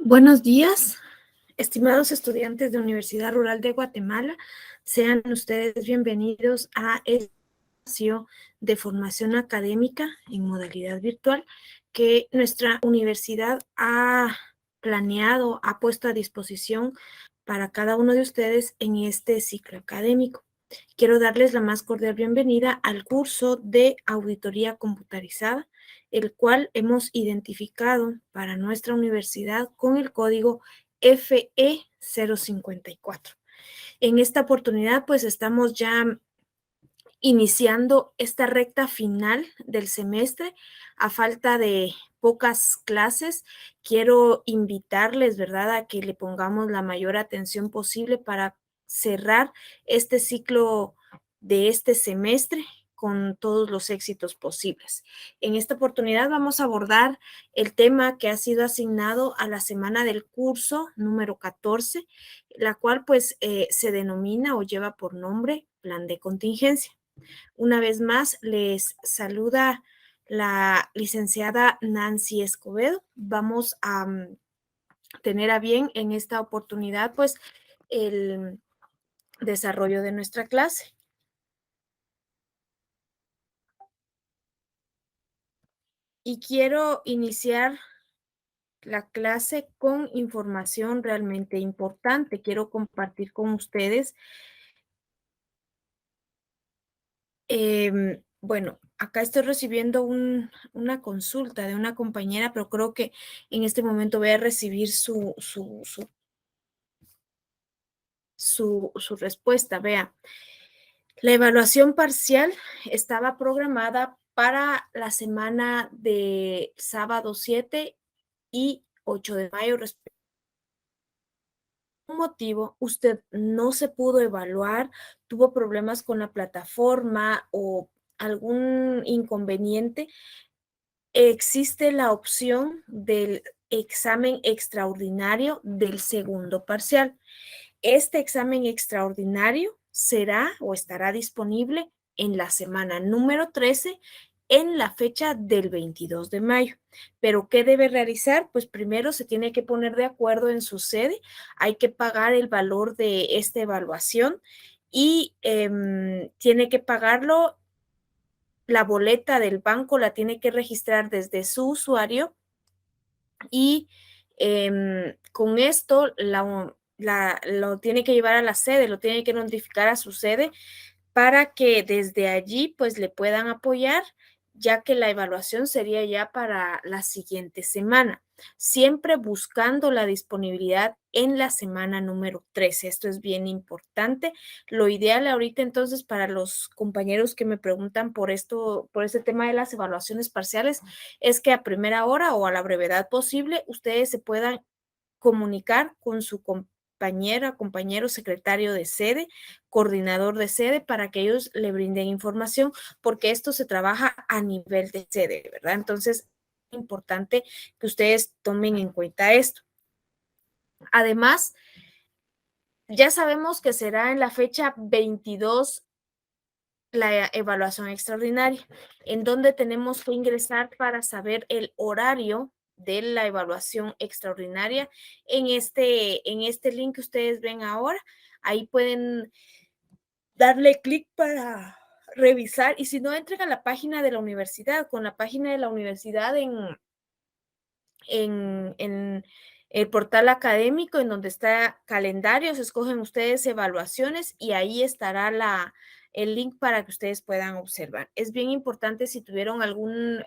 Buenos días, estimados estudiantes de Universidad Rural de Guatemala. Sean ustedes bienvenidos a este espacio de formación académica en modalidad virtual que nuestra universidad ha planeado, ha puesto a disposición para cada uno de ustedes en este ciclo académico. Quiero darles la más cordial bienvenida al curso de auditoría computarizada, el cual hemos identificado para nuestra universidad con el código FE054. En esta oportunidad, pues estamos ya iniciando esta recta final del semestre. A falta de pocas clases, quiero invitarles, ¿verdad?, a que le pongamos la mayor atención posible para cerrar este ciclo de este semestre con todos los éxitos posibles. En esta oportunidad vamos a abordar el tema que ha sido asignado a la semana del curso número 14, la cual pues se denomina o lleva por nombre Plan de Contingencia. Una vez más, les saluda la licenciada Nancy Escobedo. Vamos a tener a bien en esta oportunidad, pues, el desarrollo de nuestra clase. Y quiero iniciar la clase con información realmente importante. Quiero compartir con ustedes. Bueno, acá estoy recibiendo una consulta de una compañera, pero creo que en este momento voy a recibir su respuesta. Vea, la evaluación parcial estaba programada para la semana de sábado 7 y 8 de mayo. Por un motivo, usted no se pudo evaluar, tuvo problemas con la plataforma o algún inconveniente, existe la opción del examen extraordinario del segundo parcial. Este examen extraordinario será o estará disponible en la semana número 13 en la fecha del 22 de mayo. Pero, ¿qué debe realizar? Pues primero se tiene que poner de acuerdo en su sede, hay que pagar el valor de esta evaluación y tiene que pagarlo. La boleta del banco la tiene que registrar desde su usuario y con esto lo tiene que llevar a la sede, lo tiene que notificar a su sede para que desde allí pues le puedan apoyar, ya que la evaluación sería ya para la siguiente semana, siempre buscando la disponibilidad en la semana número 13. Esto es bien importante. Lo ideal ahorita entonces para los compañeros que me preguntan por esto, por este tema de las evaluaciones parciales, es que a primera hora o a la brevedad posible ustedes se puedan comunicar con su compañera, compañero secretario de sede, coordinador de sede, para que ellos le brinden información, porque esto se trabaja a nivel de sede, ¿verdad? Entonces, es importante que ustedes tomen en cuenta esto. Además, ya sabemos que será en la fecha 22 la evaluación extraordinaria, en donde tenemos que ingresar para saber el horario de la evaluación extraordinaria en este link que ustedes ven ahora. Ahí pueden darle clic para revisar, y si no, entren a la página de la universidad. Con la página de la universidad en el portal académico, en donde está calendarios, escogen ustedes evaluaciones y ahí estará el link para que ustedes puedan observar. Es bien importante, si tuvieron algún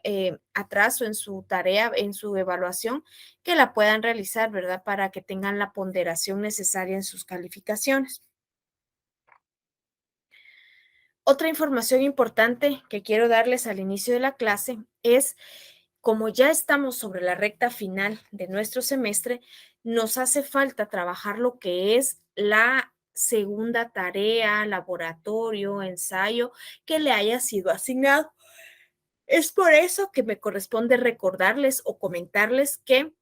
atraso en su tarea, en su evaluación, que la puedan realizar, ¿verdad? Para que tengan la ponderación necesaria en sus calificaciones. Otra información importante que quiero darles al inicio de la clase es, como ya estamos sobre la recta final de nuestro semestre, nos hace falta trabajar lo que es la segunda tarea, laboratorio, ensayo que le haya sido asignado. Es por eso que me corresponde recordarles o comentarles que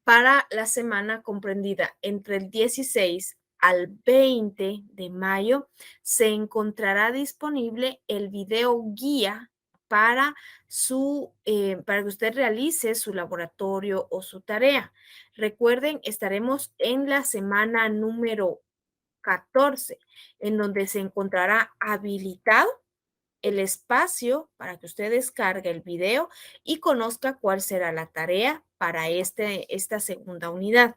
para la semana comprendida entre el 16 al 20 de mayo se encontrará disponible el video guía para para que usted realice su laboratorio o su tarea. Recuerden, estaremos en la semana número 14, en donde se encontrará habilitado el espacio para que usted descargue el video y conozca cuál será la tarea para esta segunda unidad.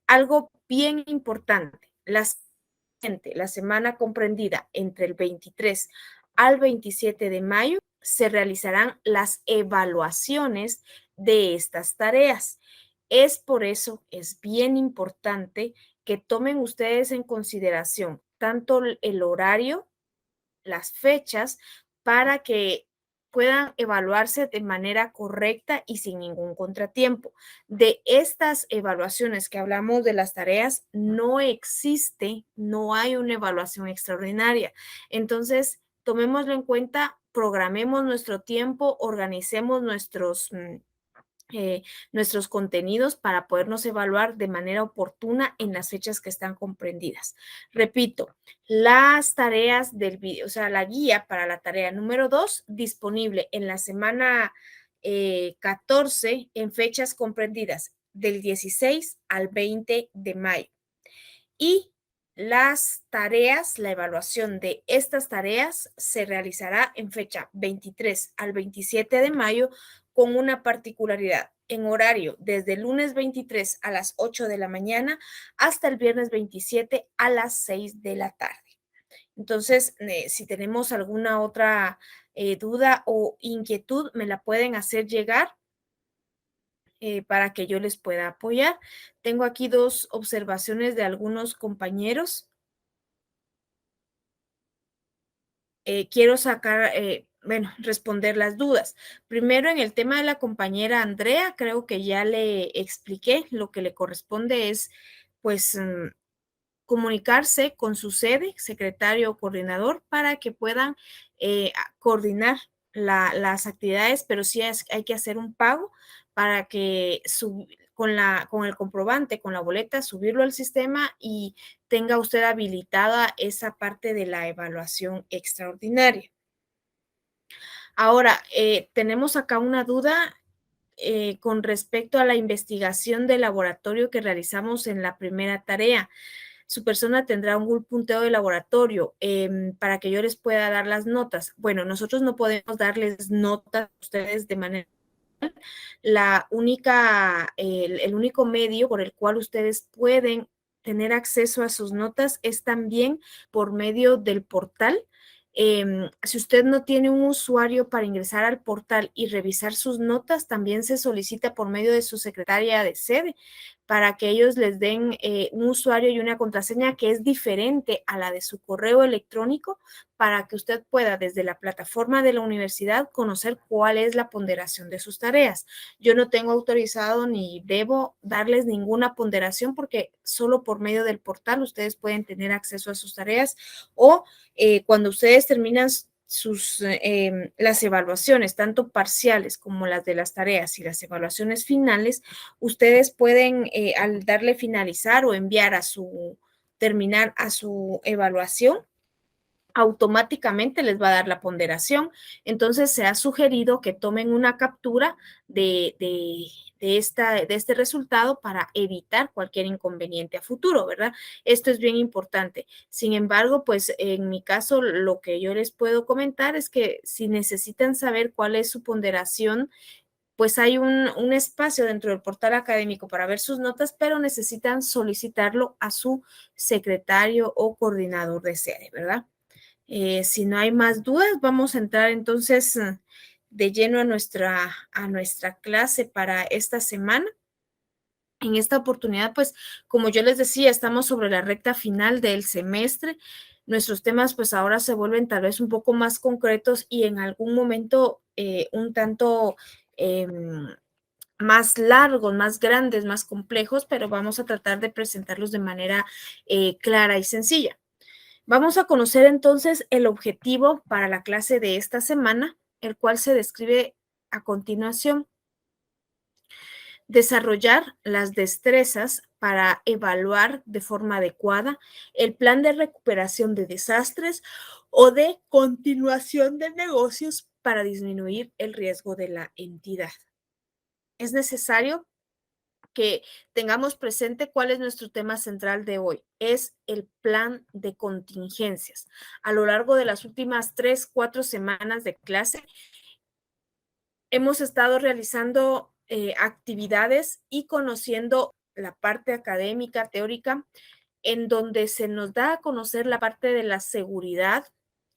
Algo bien importante, la semana comprendida entre el 23 al 27 de mayo se realizarán las evaluaciones de estas tareas. Es por eso, es bien importante que tomen ustedes en consideración tanto el horario, las fechas, para que puedan evaluarse de manera correcta y sin ningún contratiempo. De estas evaluaciones que hablamos de las tareas, no hay una evaluación extraordinaria. Entonces, tomémoslo en cuenta, programemos nuestro tiempo, organicemos eh, nuestros contenidos para podernos evaluar de manera oportuna en las fechas que están comprendidas. Repito, las tareas del video, o sea, la guía para la tarea número 2, disponible en la semana 14 en fechas comprendidas del 16 al 20 de mayo. Y las tareas, la evaluación de estas tareas se realizará en fecha 23 al 27 de mayo con una particularidad en horario desde el lunes 23 a las 8 de la mañana hasta el viernes 27 a las 6 de la tarde. Entonces, si tenemos alguna otra duda o inquietud, me la pueden hacer llegar para que yo les pueda apoyar. Tengo aquí dos observaciones de algunos compañeros. Quiero responder las dudas. Primero, en el tema de la compañera Andrea, creo que ya le expliqué, lo que le corresponde es, pues, comunicarse con su sede, secretario o coordinador, para que puedan coordinar las actividades, pero sí hay que hacer un pago para que con el comprobante, con la boleta, subirlo al sistema y tenga usted habilitada esa parte de la evaluación extraordinaria. Ahora, tenemos acá una duda con respecto a la investigación de laboratorio que realizamos en la primera tarea. Su persona tendrá un punteo de laboratorio para que yo les pueda dar las notas. Bueno, nosotros no podemos darles notas a ustedes de manera. El único medio por el cual ustedes pueden tener acceso a sus notas es también por medio del portal. Si usted no tiene un usuario para ingresar al portal y revisar sus notas, también se solicita por medio de su secretaria de sede para que ellos les den un usuario y una contraseña que es diferente a la de su correo electrónico para que usted pueda desde la plataforma de la universidad conocer cuál es la ponderación de sus tareas. Yo no tengo autorizado ni debo darles ninguna ponderación porque solo por medio del portal ustedes pueden tener acceso a sus tareas o cuando ustedes terminan las evaluaciones, tanto parciales como las de las tareas y las evaluaciones finales, ustedes pueden, al darle finalizar o enviar terminar a su evaluación, automáticamente les va a dar la ponderación. Entonces, se ha sugerido que tomen una captura de este resultado para evitar cualquier inconveniente a futuro, ¿verdad? Esto es bien importante. Sin embargo, pues en mi caso, lo que yo les puedo comentar es que si necesitan saber cuál es su ponderación, pues hay un espacio dentro del portal académico para ver sus notas, pero necesitan solicitarlo a su secretario o coordinador de sede, ¿verdad? Si no hay más dudas, vamos a entrar entonces de lleno a nuestra clase para esta semana. En esta oportunidad, pues, como yo les decía, estamos sobre la recta final del semestre. Nuestros temas, pues, ahora se vuelven tal vez un poco más concretos y en algún momento un tanto más largos, más grandes, más complejos, pero vamos a tratar de presentarlos de manera clara y sencilla. Vamos a conocer entonces el objetivo para la clase de esta semana, el cual se describe a continuación. Desarrollar las destrezas para evaluar de forma adecuada el plan de recuperación de desastres o de continuación de negocios para disminuir el riesgo de la entidad. Es necesario que tengamos presente cuál es nuestro tema central de hoy. Es el plan de contingencias. A lo largo de las últimas 3, 4 semanas de clase, hemos estado realizando actividades y conociendo la parte académica, teórica, en donde se nos da a conocer la parte de la seguridad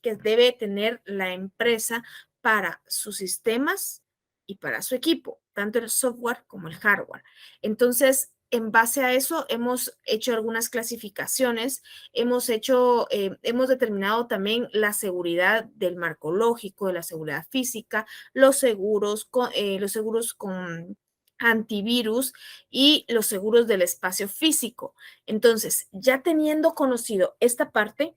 que debe tener la empresa para sus sistemas y para su equipo, tanto el software como el hardware. Entonces, en base a eso, hemos hecho algunas clasificaciones, hemos determinado también la seguridad del marco lógico, de la seguridad física, los seguros con antivirus y los seguros del espacio físico. Entonces, ya teniendo conocido esta parte,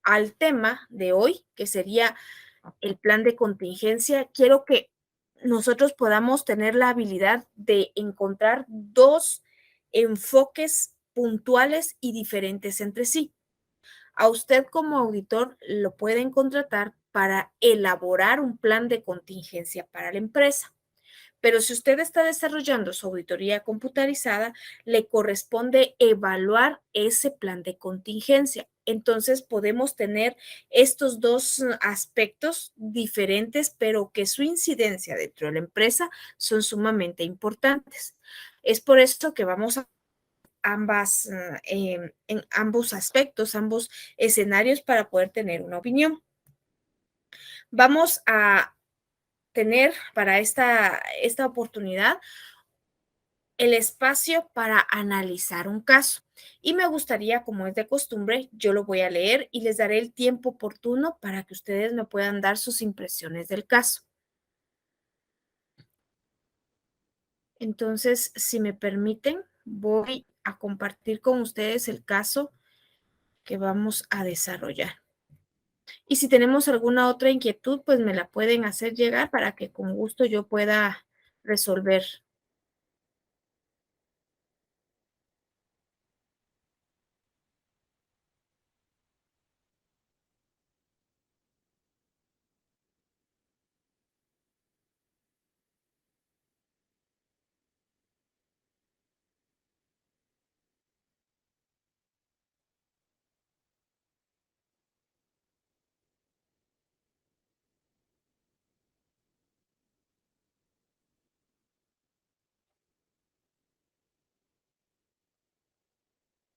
al tema de hoy, que sería el plan de contingencia, quiero que nosotros podamos tener la habilidad de encontrar dos enfoques puntuales y diferentes entre sí. A usted como auditor lo pueden contratar para elaborar un plan de contingencia para la empresa. Pero si usted está desarrollando su auditoría computarizada, le corresponde evaluar ese plan de contingencia. Entonces podemos tener estos dos aspectos diferentes, pero que su incidencia dentro de la empresa son sumamente importantes. Es por esto que vamos a en ambos aspectos, ambos escenarios para poder tener una opinión. Vamos a tener para esta oportunidad el espacio para analizar un caso. Y me gustaría, como es de costumbre, yo lo voy a leer y les daré el tiempo oportuno para que ustedes me puedan dar sus impresiones del caso. Entonces, si me permiten, voy a compartir con ustedes el caso que vamos a desarrollar. Y si tenemos alguna otra inquietud, pues me la pueden hacer llegar para que con gusto yo pueda resolver.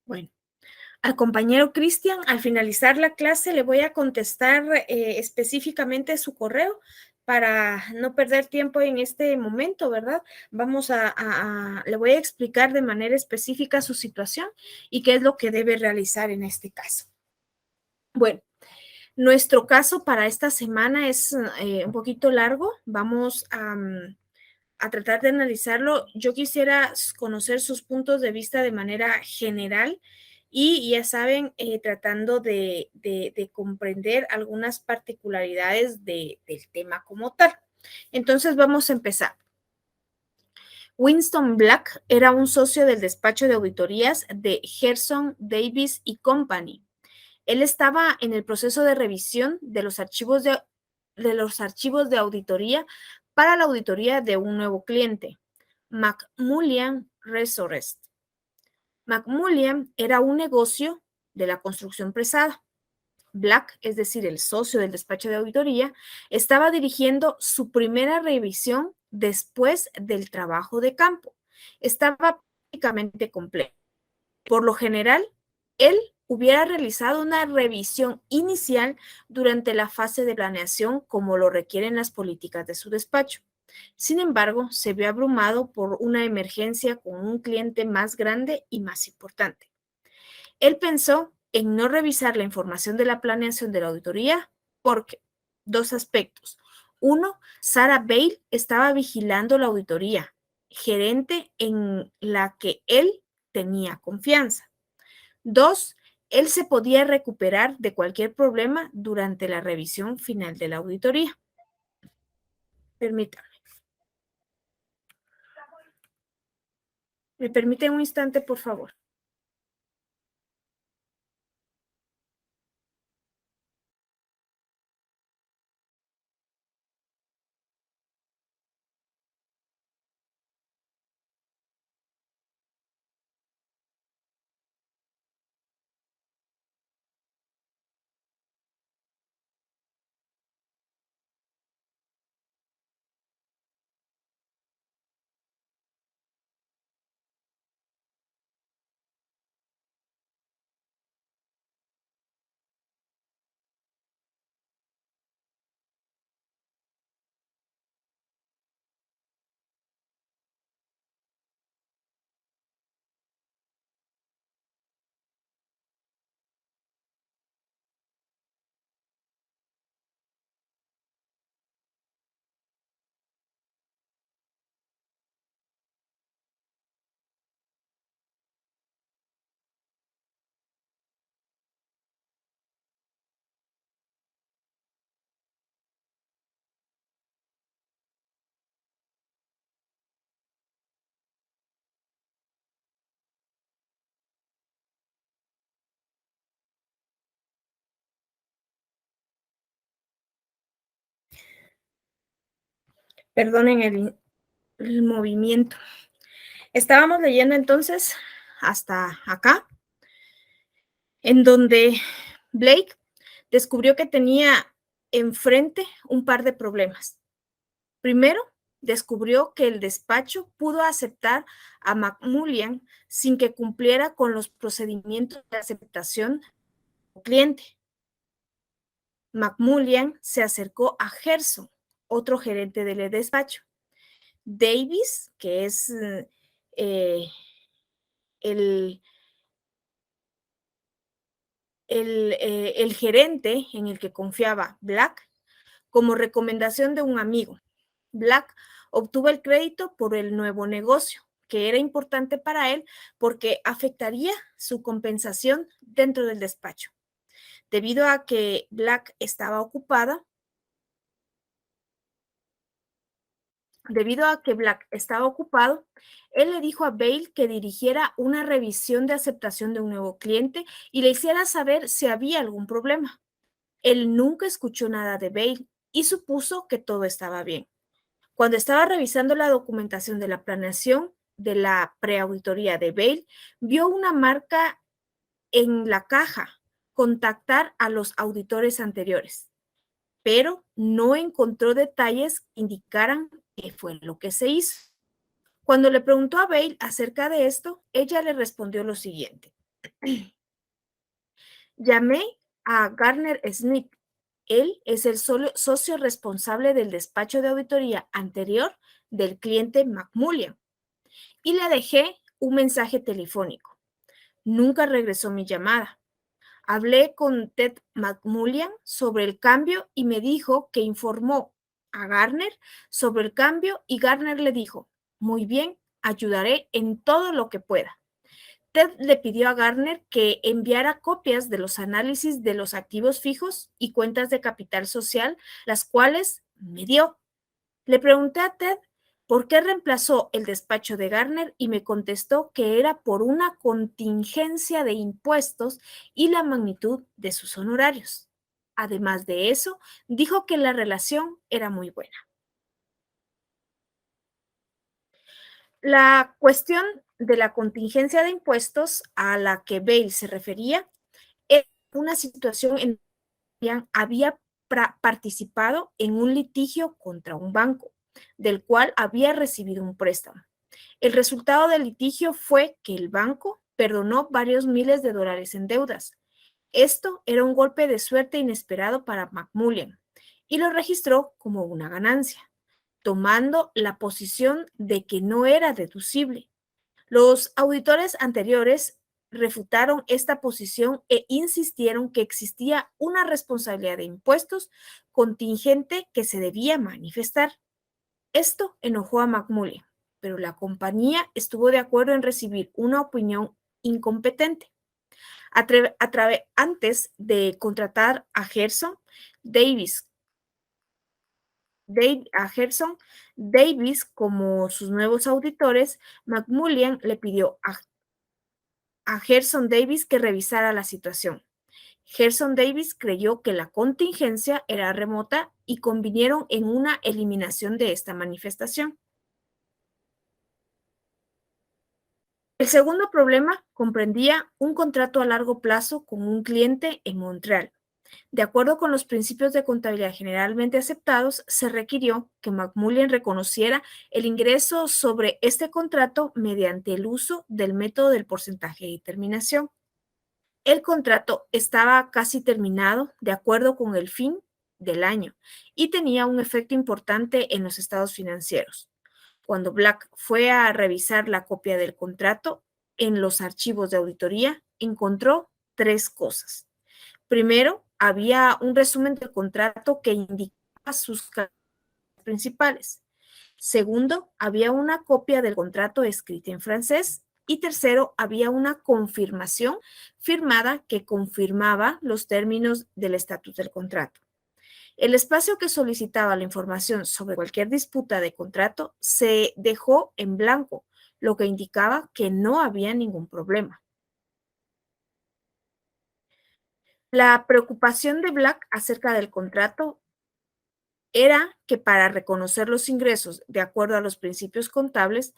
Bueno. Al compañero Cristian, al finalizar la clase, le voy a contestar específicamente su correo para no perder tiempo en este momento, ¿verdad? Le voy a explicar de manera específica su situación y qué es lo que debe realizar en este caso. Bueno, nuestro caso para esta semana es un poquito largo. Vamos a tratar de analizarlo. Yo quisiera conocer sus puntos de vista de manera general y ya saben, tratando de comprender algunas particularidades del tema como tal. Entonces vamos a empezar. Winston Black era un socio del despacho de auditorías de Gerson, Davis y Company. Él estaba en el proceso de revisión de los archivos de auditoría para la auditoría de un nuevo cliente, McMullian Resources. McMullian era un negocio de la construcción pesada. Black, es decir, el socio del despacho de auditoría, estaba dirigiendo su primera revisión después del trabajo de campo. Estaba prácticamente completo. Por lo general, él hubiera realizado una revisión inicial durante la fase de planeación como lo requieren las políticas de su despacho. Sin embargo, se vio abrumado por una emergencia con un cliente más grande y más importante. Él pensó en no revisar la información de la planeación de la auditoría porque dos aspectos. Uno, Sarah Bale estaba vigilando la auditoría, gerente en la que él tenía confianza. Dos, él se podía recuperar de cualquier problema durante la revisión final de la auditoría. Permítame. ¿Me permite un instante, por favor? Perdonen el movimiento. Estábamos leyendo entonces hasta acá, en donde Blake descubrió que tenía enfrente un par de problemas. Primero, descubrió que el despacho pudo aceptar a McMullian sin que cumpliera con los procedimientos de aceptación del cliente. McMullian se acercó a Gerson, otro gerente del despacho. Davis, que es eh, el, el gerente en el que confiaba Black, como recomendación de un amigo. Black obtuvo el crédito por el nuevo negocio, que era importante para él porque afectaría su compensación dentro del despacho. Debido a que Black estaba ocupada, Debido a que Black estaba ocupado, él le dijo a Bale que dirigiera una revisión de aceptación de un nuevo cliente y le hiciera saber si había algún problema. Él nunca escuchó nada de Bale y supuso que todo estaba bien. Cuando estaba revisando la documentación de la planeación de la preauditoría de Bale, vio una marca en la caja, contactar a los auditores anteriores, pero no encontró detalles que indicaran qué fue lo que se hizo. Cuando le preguntó a Bale acerca de esto, ella le respondió lo siguiente. Llamé a Garner Smith. Él es el socio responsable del despacho de auditoría anterior del cliente McMullian y le dejé un mensaje telefónico. Nunca regresó mi llamada. Hablé con Ted McMullian sobre el cambio y me dijo que informó a Garner sobre el cambio y Garner le dijo, muy bien, ayudaré en todo lo que pueda. Ted le pidió a Garner que enviara copias de los análisis de los activos fijos y cuentas de capital social, las cuales me dio. Le pregunté a Ted por qué reemplazó el despacho de Garner y me contestó que era por una contingencia de impuestos y la magnitud de sus honorarios. Además de eso, dijo que la relación era muy buena. La cuestión de la contingencia de impuestos a la que Bale se refería era una situación en que había participado en un litigio contra un banco, del cual había recibido un préstamo. El resultado del litigio fue que el banco perdonó varios miles de dólares en deudas. Esto era un golpe de suerte inesperado para McMullian y lo registró como una ganancia, tomando la posición de que no era deducible. Los auditores anteriores refutaron esta posición e insistieron que existía una responsabilidad de impuestos contingente que se debía manifestar. Esto enojó a McMullian, pero la compañía estuvo de acuerdo en recibir una opinión incompetente. Antes de contratar a Davis, Gerson Davis como sus nuevos auditores, McMullian le pidió a Gerson Davis que revisara la situación. Gerson Davis creyó que la contingencia era remota y convinieron en una eliminación de esta manifestación. El segundo problema comprendía un contrato a largo plazo con un cliente en Montreal. De acuerdo con los principios de contabilidad generalmente aceptados, se requirió que McMullian reconociera el ingreso sobre este contrato mediante el uso del método del porcentaje de determinación. El contrato estaba casi terminado de acuerdo con el fin del año y tenía un efecto importante en los estados financieros. Cuando Black fue a revisar la copia del contrato en los archivos de auditoría, encontró tres cosas. Primero, había un resumen del contrato que indicaba sus características principales. Segundo, había una copia del contrato escrita en francés. Y tercero, había una confirmación firmada que confirmaba los términos del estatus del contrato. El espacio que solicitaba la información sobre cualquier disputa de contrato se dejó en blanco, lo que indicaba que no había ningún problema. La preocupación de Black acerca del contrato era que para reconocer los ingresos de acuerdo a los principios contables,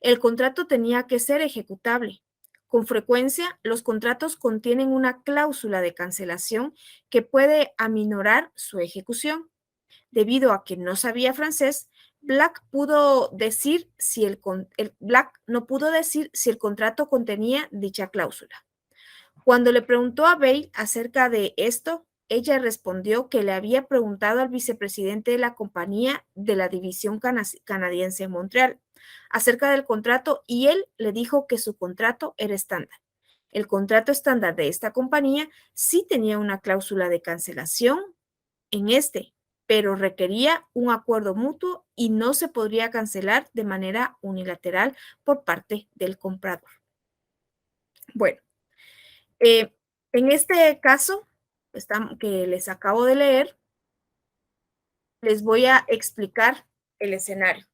el contrato tenía que ser ejecutable. Con frecuencia, los contratos contienen una cláusula de cancelación que puede aminorar su ejecución. Debido a que no sabía francés, Black no pudo decir si el contrato contenía dicha cláusula. Cuando le preguntó a Bale acerca de esto, ella respondió que le había preguntado al vicepresidente de la compañía de la división canadiense en Montreal acerca del contrato y él le dijo que su contrato era estándar. El contrato estándar de esta compañía sí tenía una cláusula de cancelación en pero requería un acuerdo mutuo y no se podría cancelar de manera unilateral por parte del comprador. Bueno, eh, en este caso que les acabo de leer, les voy a explicar el escenario.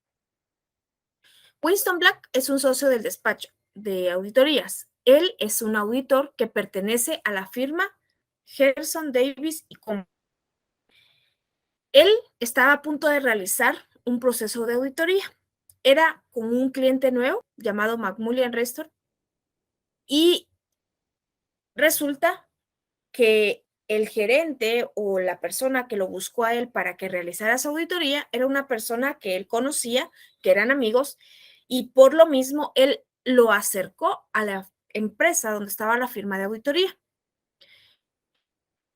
Winston Black es un socio del despacho de auditorías. Él es un auditor que pertenece a la firma Gerson Davis y Company. Él estaba a punto de realizar un proceso de auditoría. Era con un cliente nuevo llamado McMullian Restaurant y resulta que el gerente o la persona que lo buscó a él para que realizara esa auditoría era una persona que él conocía, que eran amigos, y por lo mismo él lo acercó a la empresa donde estaba la firma de auditoría.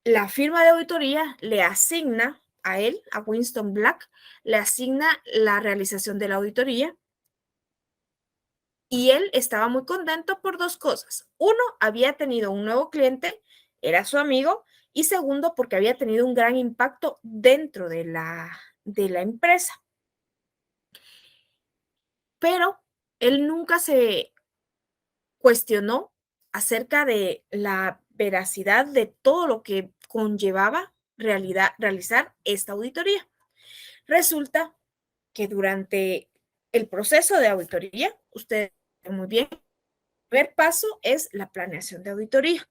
La firma de auditoría le asigna a él, a Winston Black, le asigna la realización de la auditoría y él estaba muy contento por dos cosas. Uno, había tenido un nuevo cliente, era su amigo, y segundo, porque había tenido un gran impacto dentro de la empresa. Pero él nunca se cuestionó acerca de la veracidad de todo lo que conllevaba realizar esta auditoría. Resulta que durante el proceso de auditoría, usted muy bien, el primer paso es la planeación de auditoría.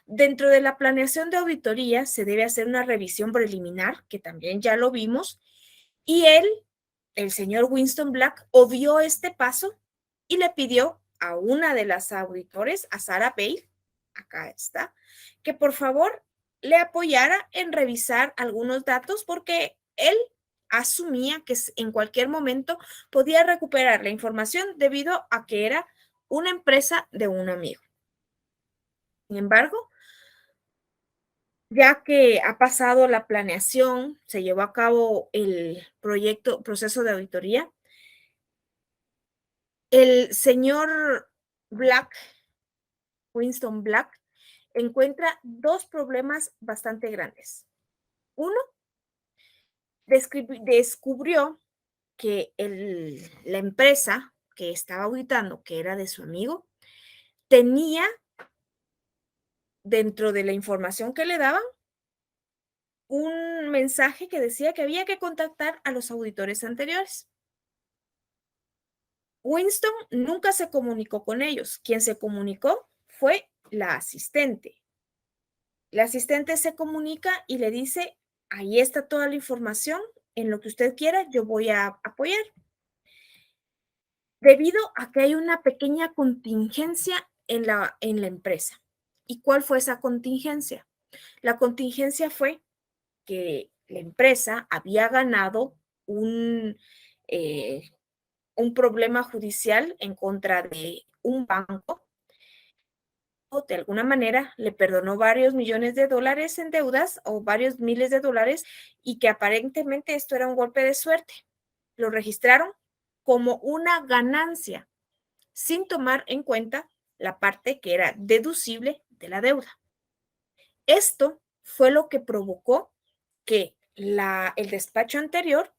Dentro de la planeación de auditoría se debe hacer una revisión preliminar, que también ya lo vimos, y el señor Winston Black, obvió este paso y le pidió a una de las auditores, a Sarah Bale, acá está, que por favor le apoyara en revisar algunos datos porque él asumía que en cualquier momento podía recuperar la información debido a que era una empresa de un amigo. Sin embargo, ya que ha pasado la planeación, se llevó a cabo el proceso de auditoría, el señor Black, Winston Black, encuentra dos problemas bastante grandes. Uno, descubrió que la empresa que estaba auditando, que era de su amigo, tenía dentro de la información que le daban un mensaje que decía que había que contactar a los auditores anteriores. Winston nunca se comunicó con ellos. Quien se comunicó fue la asistente. La asistente se comunica y le dice, ahí está toda la información, en lo que usted quiera, yo voy a apoyar. Debido a que hay una pequeña contingencia en la empresa. ¿Y cuál fue esa contingencia? La contingencia fue que la empresa había ganado eh, un problema judicial en contra de un banco, o de alguna manera le perdonó varios millones de dólares en deudas o varios miles de dólares y que aparentemente esto era un golpe de suerte. Lo registraron como una ganancia sin tomar en cuenta la parte que era deducible de la deuda. Esto fue lo que provocó que el despacho anterior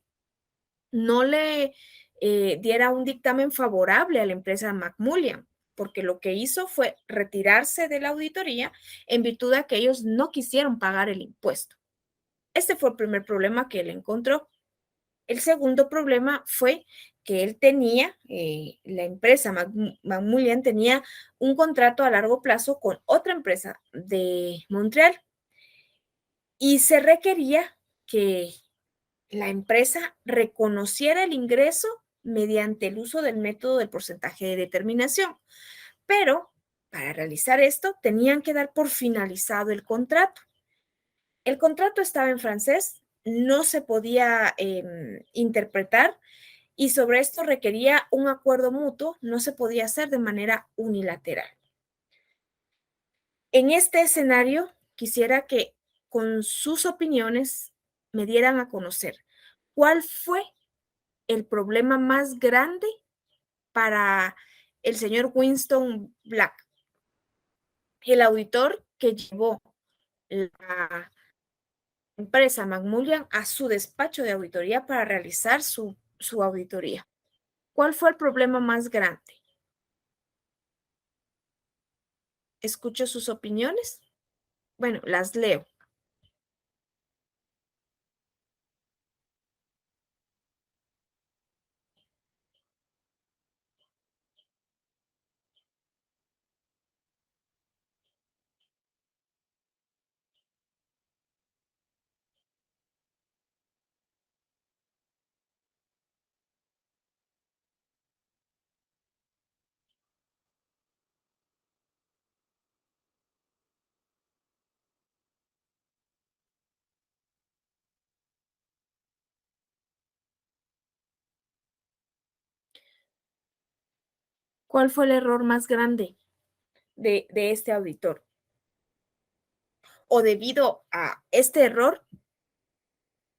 no le diera un dictamen favorable a la empresa McMullian, porque lo que hizo fue retirarse de la auditoría en virtud de que ellos no quisieron pagar el impuesto. Este fue el primer problema que él encontró. El segundo problema fue que él tenía, la empresa McMullian tenía un contrato a largo plazo con otra empresa de Montreal y se requería que la empresa reconociera el ingreso mediante el uso del método del porcentaje de determinación. Pero para realizar esto tenían que dar por finalizado el contrato. El contrato estaba en francés, no se podía interpretar y sobre esto requería un acuerdo mutuo, no se podía hacer de manera unilateral. En este escenario, quisiera que con sus opiniones me dieran a conocer cuál fue el problema más grande para el señor Winston Black, el auditor que llevó la empresa Macmillan a su despacho de auditoría para realizar su auditoría. ¿Cuál fue el problema más grande? Escucho sus opiniones. Bueno, las leo. ¿Cuál fue el error más grande de este auditor? O debido a este error,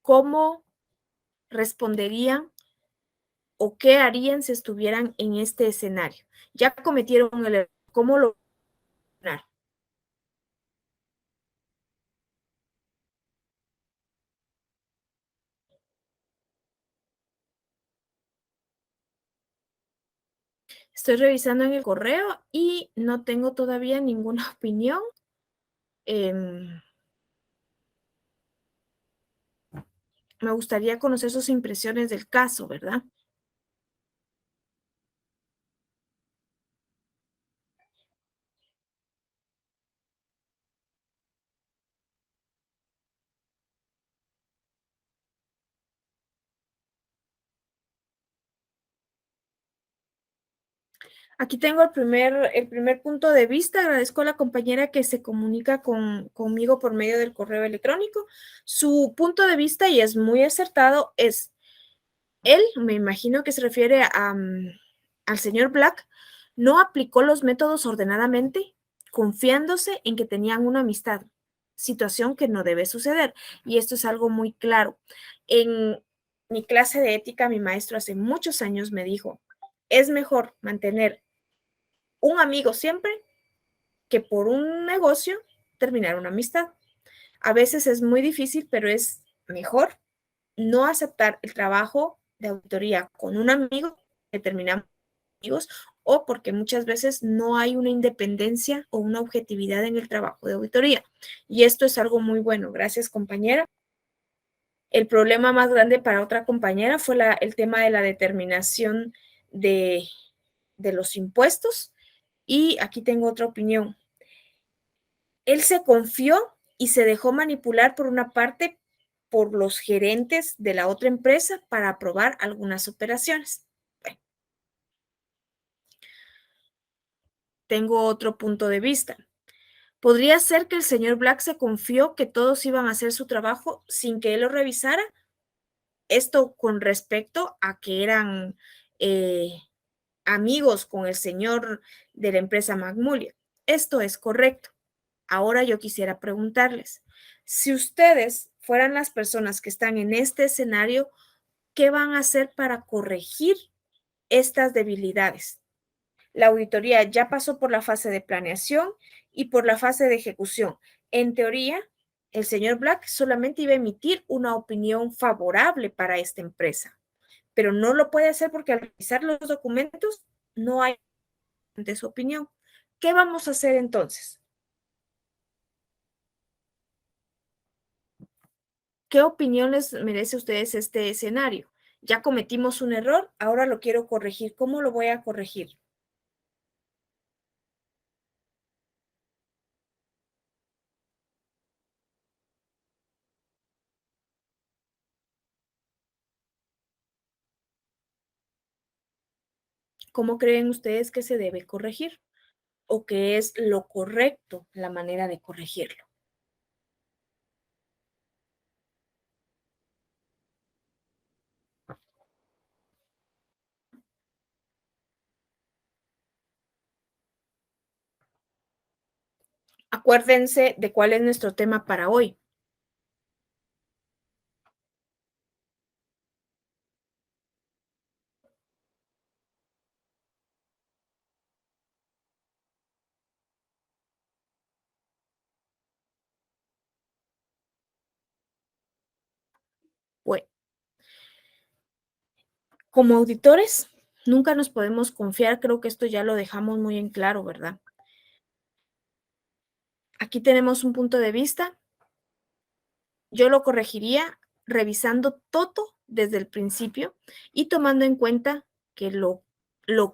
¿cómo responderían o qué harían si estuvieran en este escenario? Ya cometieron el error, ¿cómo lo van a? Estoy revisando en el correo y no tengo todavía ninguna opinión. Em, Me gustaría conocer sus impresiones del caso, ¿verdad? Aquí tengo el primer punto de vista. Agradezco a la compañera que se comunica conmigo por medio del correo electrónico. Su punto de vista, y es muy acertado, es él, me imagino que se refiere al señor Black, no aplicó los métodos ordenadamente, confiándose en que tenían una amistad, situación que no debe suceder. Y esto es algo muy claro. En mi clase de ética, mi maestro hace muchos años me dijo, es mejor mantener un amigo siempre que por un negocio terminar una amistad. A veces es muy difícil, pero es mejor no aceptar el trabajo de auditoría con un amigo que terminamos amigos o porque muchas veces no hay una independencia o una objetividad en el trabajo de auditoría. Y esto es algo muy bueno. Gracias, compañera. El problema más grande para otra compañera fue el tema de la determinación de, de los impuestos. Y aquí tengo otra opinión. Él se confió y se dejó manipular por una parte por los gerentes de la otra empresa para aprobar algunas operaciones. Bueno, tengo otro punto de vista. ¿Podría ser que el señor Black se confió que todos iban a hacer su trabajo sin que él lo revisara? Esto con respecto a que eran eh, amigos con el señor de la empresa Magmulia. Esto es correcto. Ahora yo quisiera preguntarles, si ustedes fueran las personas que están en este escenario, ¿qué van a hacer para corregir estas debilidades? La auditoría ya pasó por la fase de planeación y por la fase de ejecución. En teoría, el señor Black solamente iba a emitir una opinión favorable para esta empresa, pero no lo puede hacer porque al revisar los documentos no hay de su opinión. ¿Qué vamos a hacer entonces? ¿Qué opinión les merece a ustedes este escenario? Ya cometimos un error, ahora lo quiero corregir. ¿Cómo lo voy a corregir? ¿cómo creen ustedes que se debe corregir? ¿O qué es lo correcto, la manera de corregirlo? Acuérdense de cuál es nuestro tema para hoy. Bueno, como auditores, nunca nos podemos confiar, creo que esto ya lo dejamos muy en claro, ¿verdad? Aquí tenemos un punto de vista, yo lo corregiría revisando todo desde el principio y tomando en cuenta que lo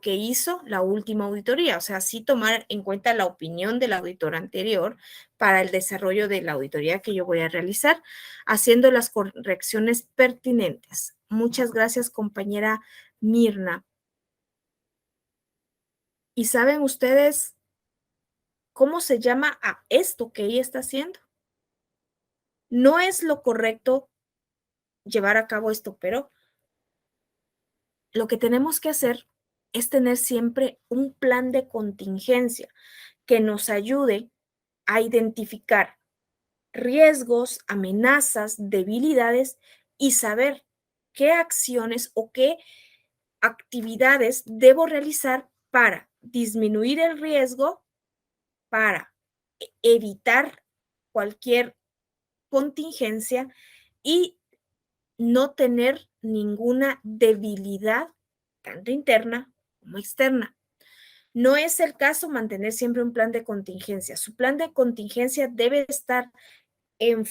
que hizo la última auditoría, o sea, sí tomar en cuenta la opinión del auditor anterior para el desarrollo de la auditoría que yo voy a realizar, haciendo las correcciones pertinentes. Muchas gracias, compañera Mirna. ¿Y saben ustedes cómo se llama a esto que ella está haciendo? No es lo correcto llevar a cabo esto, pero lo que tenemos que hacer es tener siempre un plan de contingencia que nos ayude a identificar riesgos, amenazas, debilidades y saber qué acciones o qué actividades debo realizar para disminuir el riesgo, para evitar cualquier contingencia y no tener ninguna debilidad, tanto interna como externa. No es el caso mantener siempre un plan de contingencia. Su plan de contingencia debe estar en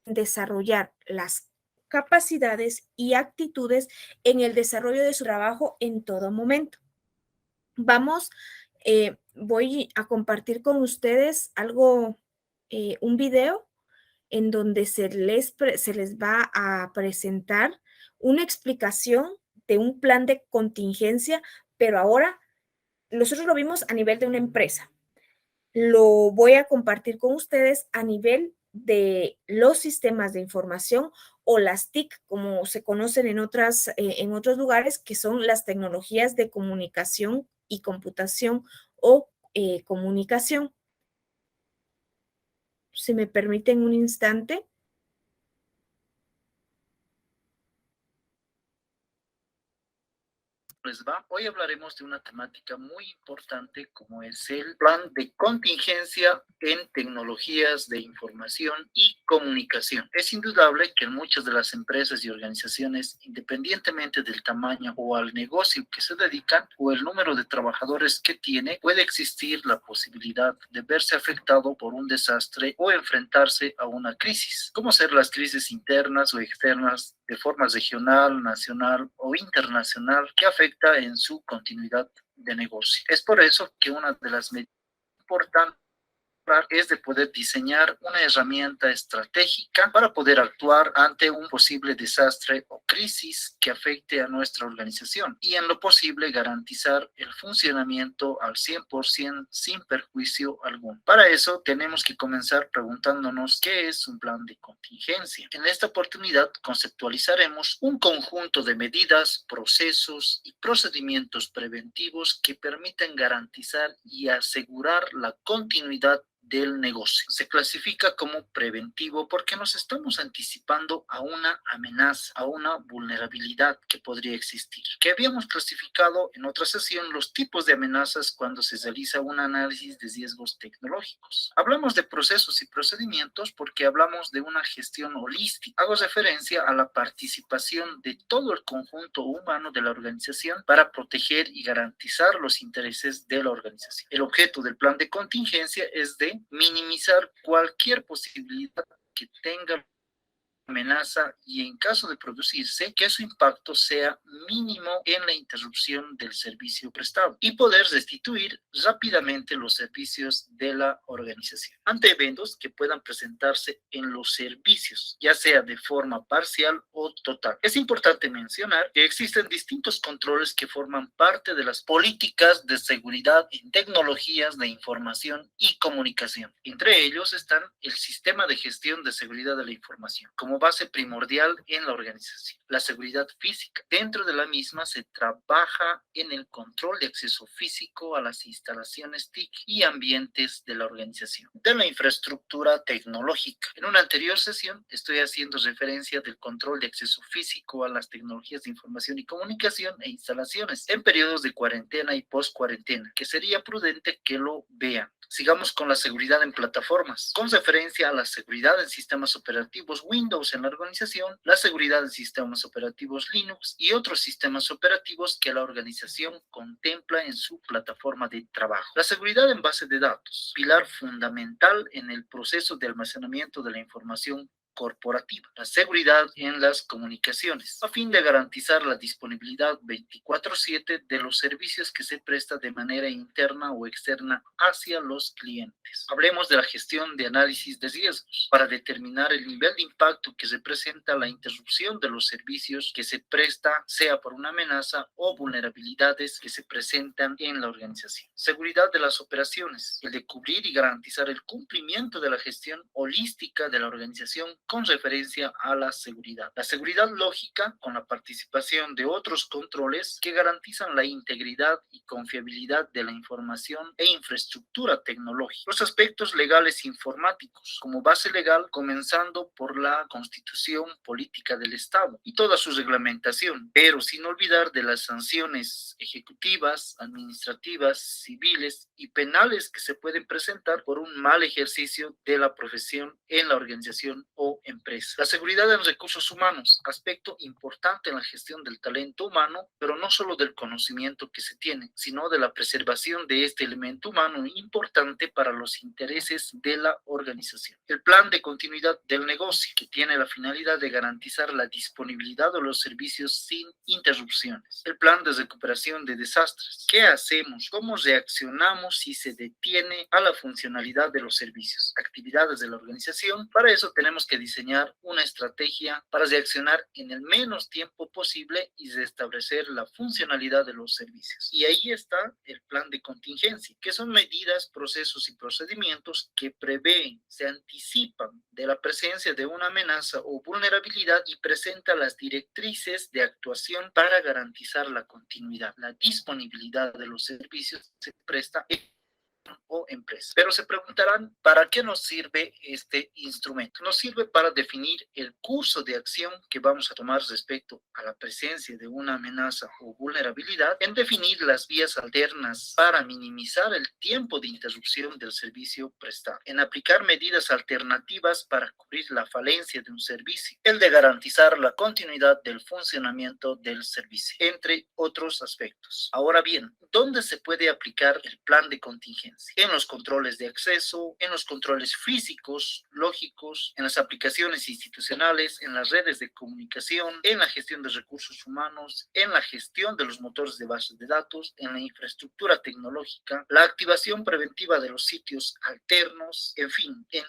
desarrollar las capacidades y actitudes en el desarrollo de su trabajo en todo momento. Vamos, voy a compartir con ustedes algo, un video en donde se les va a presentar una explicación de un plan de contingencia, pero ahora nosotros lo vimos a nivel de una empresa. Lo voy a compartir con ustedes a nivel de los sistemas de información o las TIC, como se conocen en otros lugares, que son las tecnologías de comunicación y computación o comunicación. Si me permiten un instante. Les va. Hoy hablaremos de una temática muy importante como es el plan de contingencia en tecnologías de información y comunicación. Es indudable que en muchas de las empresas y organizaciones, independientemente del tamaño o al negocio que se dedican o el número de trabajadores que tiene, puede existir la posibilidad de verse afectado por un desastre o enfrentarse a una crisis, como ser las crisis internas o externas de forma regional, nacional o internacional que afecta en su continuidad de negocio. Es por eso que una de las medidas importantes es de poder diseñar una herramienta estratégica para poder actuar ante un posible desastre o crisis que afecte a nuestra organización y en lo posible garantizar el funcionamiento al 100% sin perjuicio alguno. Para eso tenemos que comenzar preguntándonos qué es un plan de contingencia. En esta oportunidad conceptualizaremos un conjunto de medidas, procesos y procedimientos preventivos que permiten garantizar y asegurar la continuidad del negocio. Se clasifica como preventivo porque nos estamos anticipando a una amenaza, a una vulnerabilidad que podría existir. Que habíamos clasificado en otra sesión los tipos de amenazas cuando se realiza un análisis de riesgos tecnológicos. Hablamos de procesos y procedimientos porque hablamos de una gestión holística. Hago referencia a la participación de todo el conjunto humano de la organización para proteger y garantizar los intereses de la organización. El objeto del plan de contingencia es de minimizar cualquier posibilidad que tenga amenaza y en caso de producirse, que su impacto sea mínimo en la interrupción del servicio prestado y poder restituir rápidamente los servicios de la organización ante eventos que puedan presentarse en los servicios, ya sea de forma parcial o total. Es importante mencionar que existen distintos controles que forman parte de las políticas de seguridad en tecnologías de información y comunicación. Entre ellos están el sistema de gestión de seguridad de la información, como base primordial en la organización. La seguridad física. Dentro de la misma se trabaja en el control de acceso físico a las instalaciones TIC y ambientes de la organización. De la infraestructura tecnológica. En una anterior sesión estoy haciendo referencia del control de acceso físico a las tecnologías de información y comunicación e instalaciones en periodos de cuarentena y post-cuarentena, que sería prudente que lo vean. Sigamos con la seguridad en plataformas. Con referencia a la seguridad en sistemas operativos Windows en la organización, la seguridad en sistemas operativos Linux y otros sistemas operativos que la organización contempla en su plataforma de trabajo. La seguridad en base de datos, pilar fundamental en el proceso de almacenamiento de la información corporativa, la seguridad en las comunicaciones, a fin de garantizar la disponibilidad 24/7 de los servicios que se presta de manera interna o externa hacia los clientes. Hablemos de la gestión de análisis de riesgos para determinar el nivel de impacto que representa la interrupción de los servicios que se presta, sea por una amenaza o vulnerabilidades que se presentan en la organización. Seguridad de las operaciones, el de cubrir y garantizar el cumplimiento de la gestión holística de la organización con referencia a la seguridad. La seguridad lógica, con la participación de otros controles que garantizan la integridad y confiabilidad de la información e infraestructura tecnológica. Los aspectos legales informáticos, como base legal, comenzando por la Constitución Política del Estado y toda su reglamentación, pero sin olvidar de las sanciones ejecutivas, administrativas, civiles y penales que se pueden presentar por un mal ejercicio de la profesión en la organización o empresa. La seguridad en recursos humanos, aspecto importante en la gestión del talento humano, pero no solo del conocimiento que se tiene, sino de la preservación de este elemento humano importante para los intereses de la organización. El plan de continuidad del negocio, que tiene la finalidad de garantizar la disponibilidad de los servicios sin interrupciones. El plan de recuperación de desastres. ¿Qué hacemos? ¿Cómo reaccionamos si se detiene a la funcionalidad de los servicios? Actividades de la organización. Para eso tenemos que diseñar una estrategia para reaccionar en el menos tiempo posible y restablecer la funcionalidad de los servicios. Y ahí está el plan de contingencia, que son medidas, procesos y procedimientos que prevén, se anticipan de la presencia de una amenaza o vulnerabilidad y presentan las directrices de actuación para garantizar la continuidad, la disponibilidad de los servicios que se presta o empresa. Pero se preguntarán, ¿para qué nos sirve este instrumento? Nos sirve para definir el curso de acción que vamos a tomar respecto a la presencia de una amenaza o vulnerabilidad, en definir las vías alternas para minimizar el tiempo de interrupción del servicio prestado, en aplicar medidas alternativas para cubrir la falencia de un servicio, el de garantizar la continuidad del funcionamiento del servicio, entre otros aspectos. Ahora bien, ¿dónde se puede aplicar el plan de contingencia? En los controles de acceso, en los controles físicos, lógicos, en las aplicaciones institucionales, en las redes de comunicación, en la gestión de recursos humanos, en la gestión de los motores de bases de datos, en la infraestructura tecnológica, la activación preventiva de los sitios alternos, en fin, en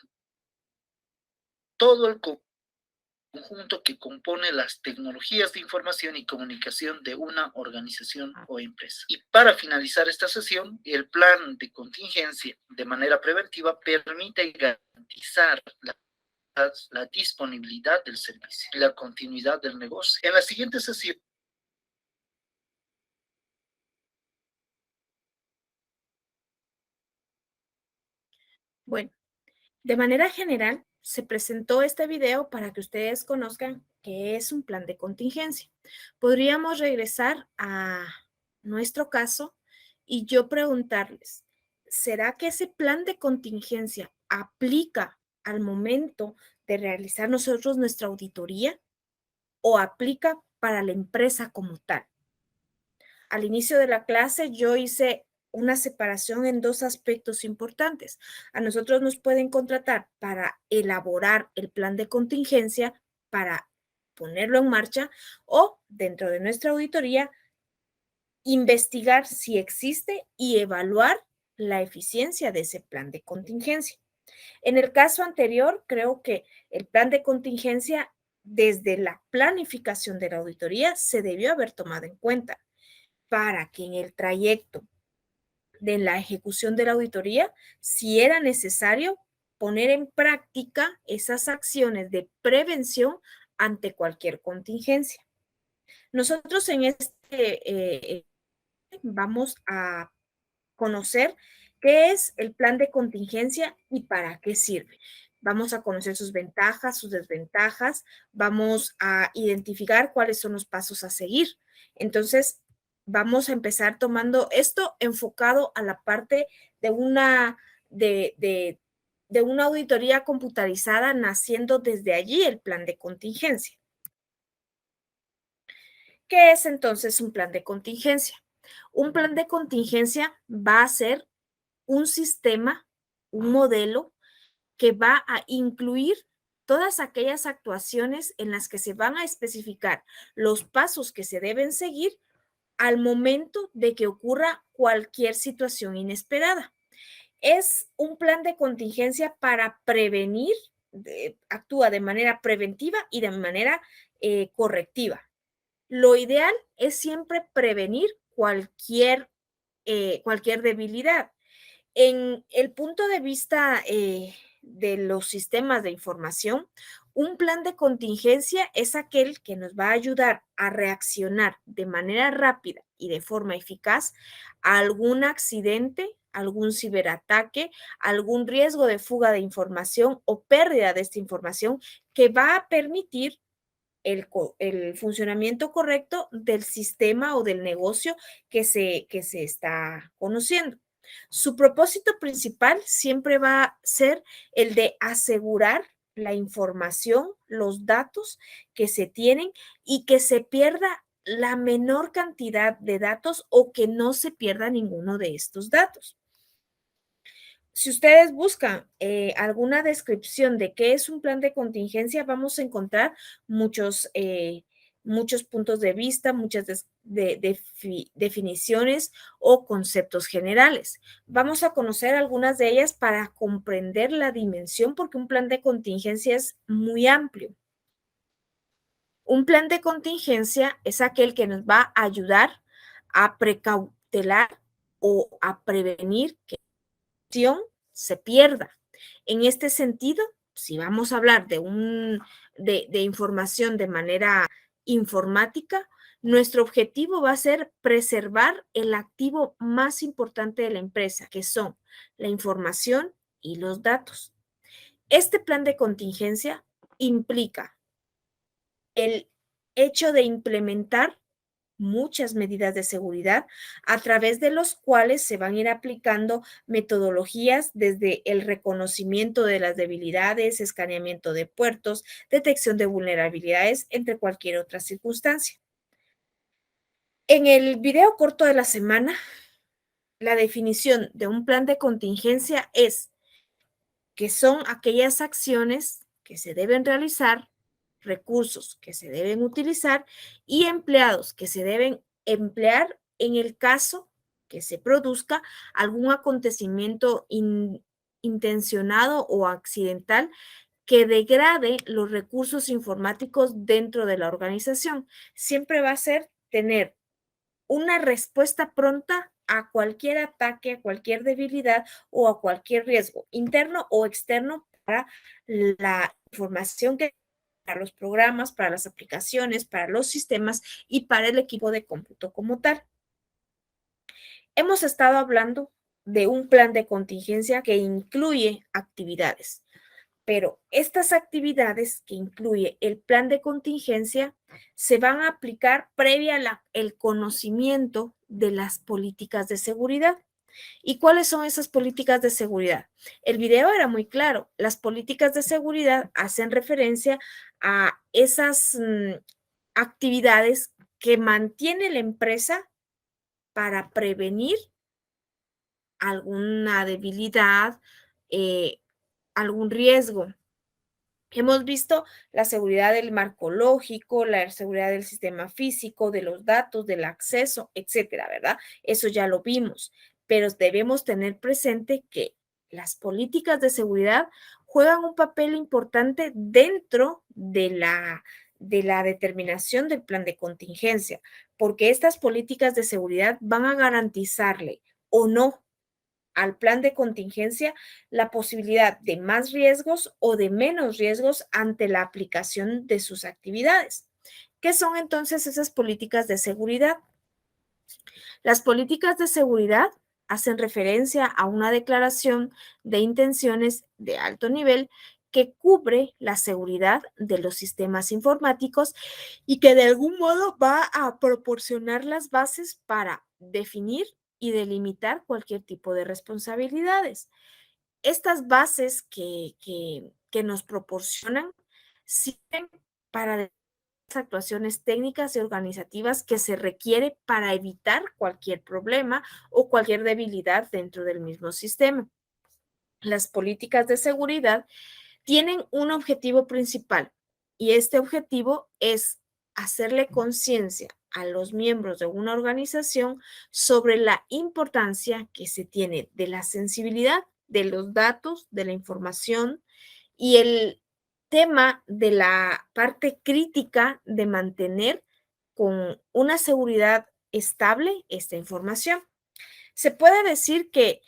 todo el conjunto que compone las tecnologías de información y comunicación de una organización o empresa. Y para finalizar esta sesión, el plan de contingencia de manera preventiva permite garantizar la disponibilidad del servicio y la continuidad del negocio. En la siguiente sesión, Bueno, de manera general, se presentó este video para que ustedes conozcan qué es un plan de contingencia. Podríamos regresar a nuestro caso y yo preguntarles, ¿será que ese plan de contingencia aplica al momento de realizar nosotros nuestra auditoría o aplica para la empresa como tal? Al inicio de la clase yo hice una separación en dos aspectos importantes. A nosotros nos pueden contratar para elaborar el plan de contingencia para ponerlo en marcha o dentro de nuestra auditoría investigar si existe y evaluar la eficiencia de ese plan de contingencia. En el caso anterior, creo que el plan de contingencia desde la planificación de la auditoría se debió haber tomado en cuenta para que en el trayecto de la ejecución de la auditoría, si era necesario poner en práctica esas acciones de prevención ante cualquier contingencia. Nosotros en vamos a conocer qué es el plan de contingencia y para qué sirve. Vamos a conocer sus ventajas, sus desventajas, vamos a identificar cuáles son los pasos a seguir. Entonces, vamos a empezar tomando esto enfocado a la parte de de una auditoría computarizada, naciendo desde allí el plan de contingencia. ¿Qué es entonces un plan de contingencia? Un plan de contingencia va a ser un sistema, un modelo que va a incluir todas aquellas actuaciones en las que se van a especificar los pasos que se deben seguir al momento de que ocurra cualquier situación inesperada. Es un plan de contingencia para prevenir, actúa de manera preventiva y de manera correctiva. Lo ideal es siempre prevenir cualquier debilidad. En el punto de vista de los sistemas de información, un plan de contingencia es aquel que nos va a ayudar a reaccionar de manera rápida y de forma eficaz a algún accidente, algún ciberataque, algún riesgo de fuga de información o pérdida de esta información que va a permitir el funcionamiento correcto del sistema o del negocio que se está conociendo. Su propósito principal siempre va a ser el de asegurar la información, los datos que se tienen y que se pierda la menor cantidad de datos o que no se pierda ninguno de estos datos. Si ustedes buscan alguna descripción de qué es un plan de contingencia, vamos a encontrar muchos puntos de vista, definiciones o conceptos generales. Vamos a conocer algunas de ellas para comprender la dimensión, porque un plan de contingencia es muy amplio. Un plan de contingencia es aquel que nos va a ayudar a precautelar o a prevenir que se pierda. En este sentido, si vamos a hablar de información de manera informática, nuestro objetivo va a ser preservar el activo más importante de la empresa, que son la información y los datos. Este plan de contingencia implica el hecho de implementar muchas medidas de seguridad a través de los cuales se van a ir aplicando metodologías desde el reconocimiento de las debilidades, escaneamiento de puertos, detección de vulnerabilidades, entre cualquier otra circunstancia. En el video corto de la semana, la definición de un plan de contingencia es que son aquellas acciones que se deben realizar, recursos que se deben utilizar y empleados que se deben emplear en el caso que se produzca algún acontecimiento intencionado o accidental que degrade los recursos informáticos dentro de la organización. Siempre va a ser tener una respuesta pronta a cualquier ataque, a cualquier debilidad o a cualquier riesgo interno o externo para la información que para los programas, para las aplicaciones, para los sistemas y para el equipo de cómputo como tal. Hemos estado hablando de un plan de contingencia que incluye actividades, pero estas actividades que incluye el plan de contingencia se van a aplicar previa el conocimiento de las políticas de seguridad. ¿Y cuáles son esas políticas de seguridad? El video era muy claro. Las políticas de seguridad hacen referencia a esas actividades que mantiene la empresa para prevenir alguna debilidad, algún riesgo. Hemos visto la seguridad del marco lógico, la seguridad del sistema físico, de los datos, del acceso, etcétera, ¿verdad? Eso ya lo vimos, pero debemos tener presente que las políticas de seguridad juegan un papel importante dentro de la determinación del plan de contingencia, porque estas políticas de seguridad van a garantizarle o no al plan de contingencia la posibilidad de más riesgos o de menos riesgos ante la aplicación de sus actividades. ¿Qué son entonces esas políticas de seguridad? Las políticas de seguridad hacen referencia a una declaración de intenciones de alto nivel que cubre la seguridad de los sistemas informáticos y que de algún modo va a proporcionar las bases para definir y delimitar cualquier tipo de responsabilidades. Estas bases que nos proporcionan sirven para las actuaciones técnicas y organizativas que se requiere para evitar cualquier problema o cualquier debilidad dentro del mismo sistema. Las políticas de seguridad tienen un objetivo principal y este objetivo es hacerle conciencia a los miembros de una organización sobre la importancia que se tiene de la sensibilidad de los datos, de la información y el tema de la parte crítica de mantener con una seguridad estable esta información. Se puede decir que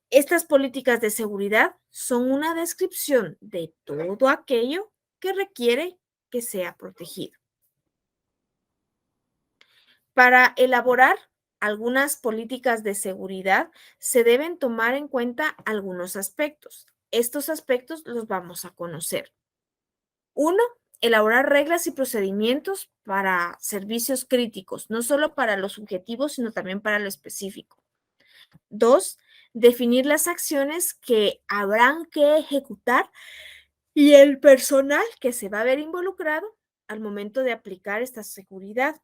estas políticas de seguridad son una descripción de todo aquello que requiere que sea protegido. Para elaborar algunas políticas de seguridad se deben tomar en cuenta algunos aspectos. Estos aspectos los vamos a conocer. Uno, elaborar reglas y procedimientos para servicios críticos, no solo para los objetivos, sino también para lo específico. Dos, definir las acciones que habrán que ejecutar y el personal que se va a ver involucrado al momento de aplicar esta seguridad.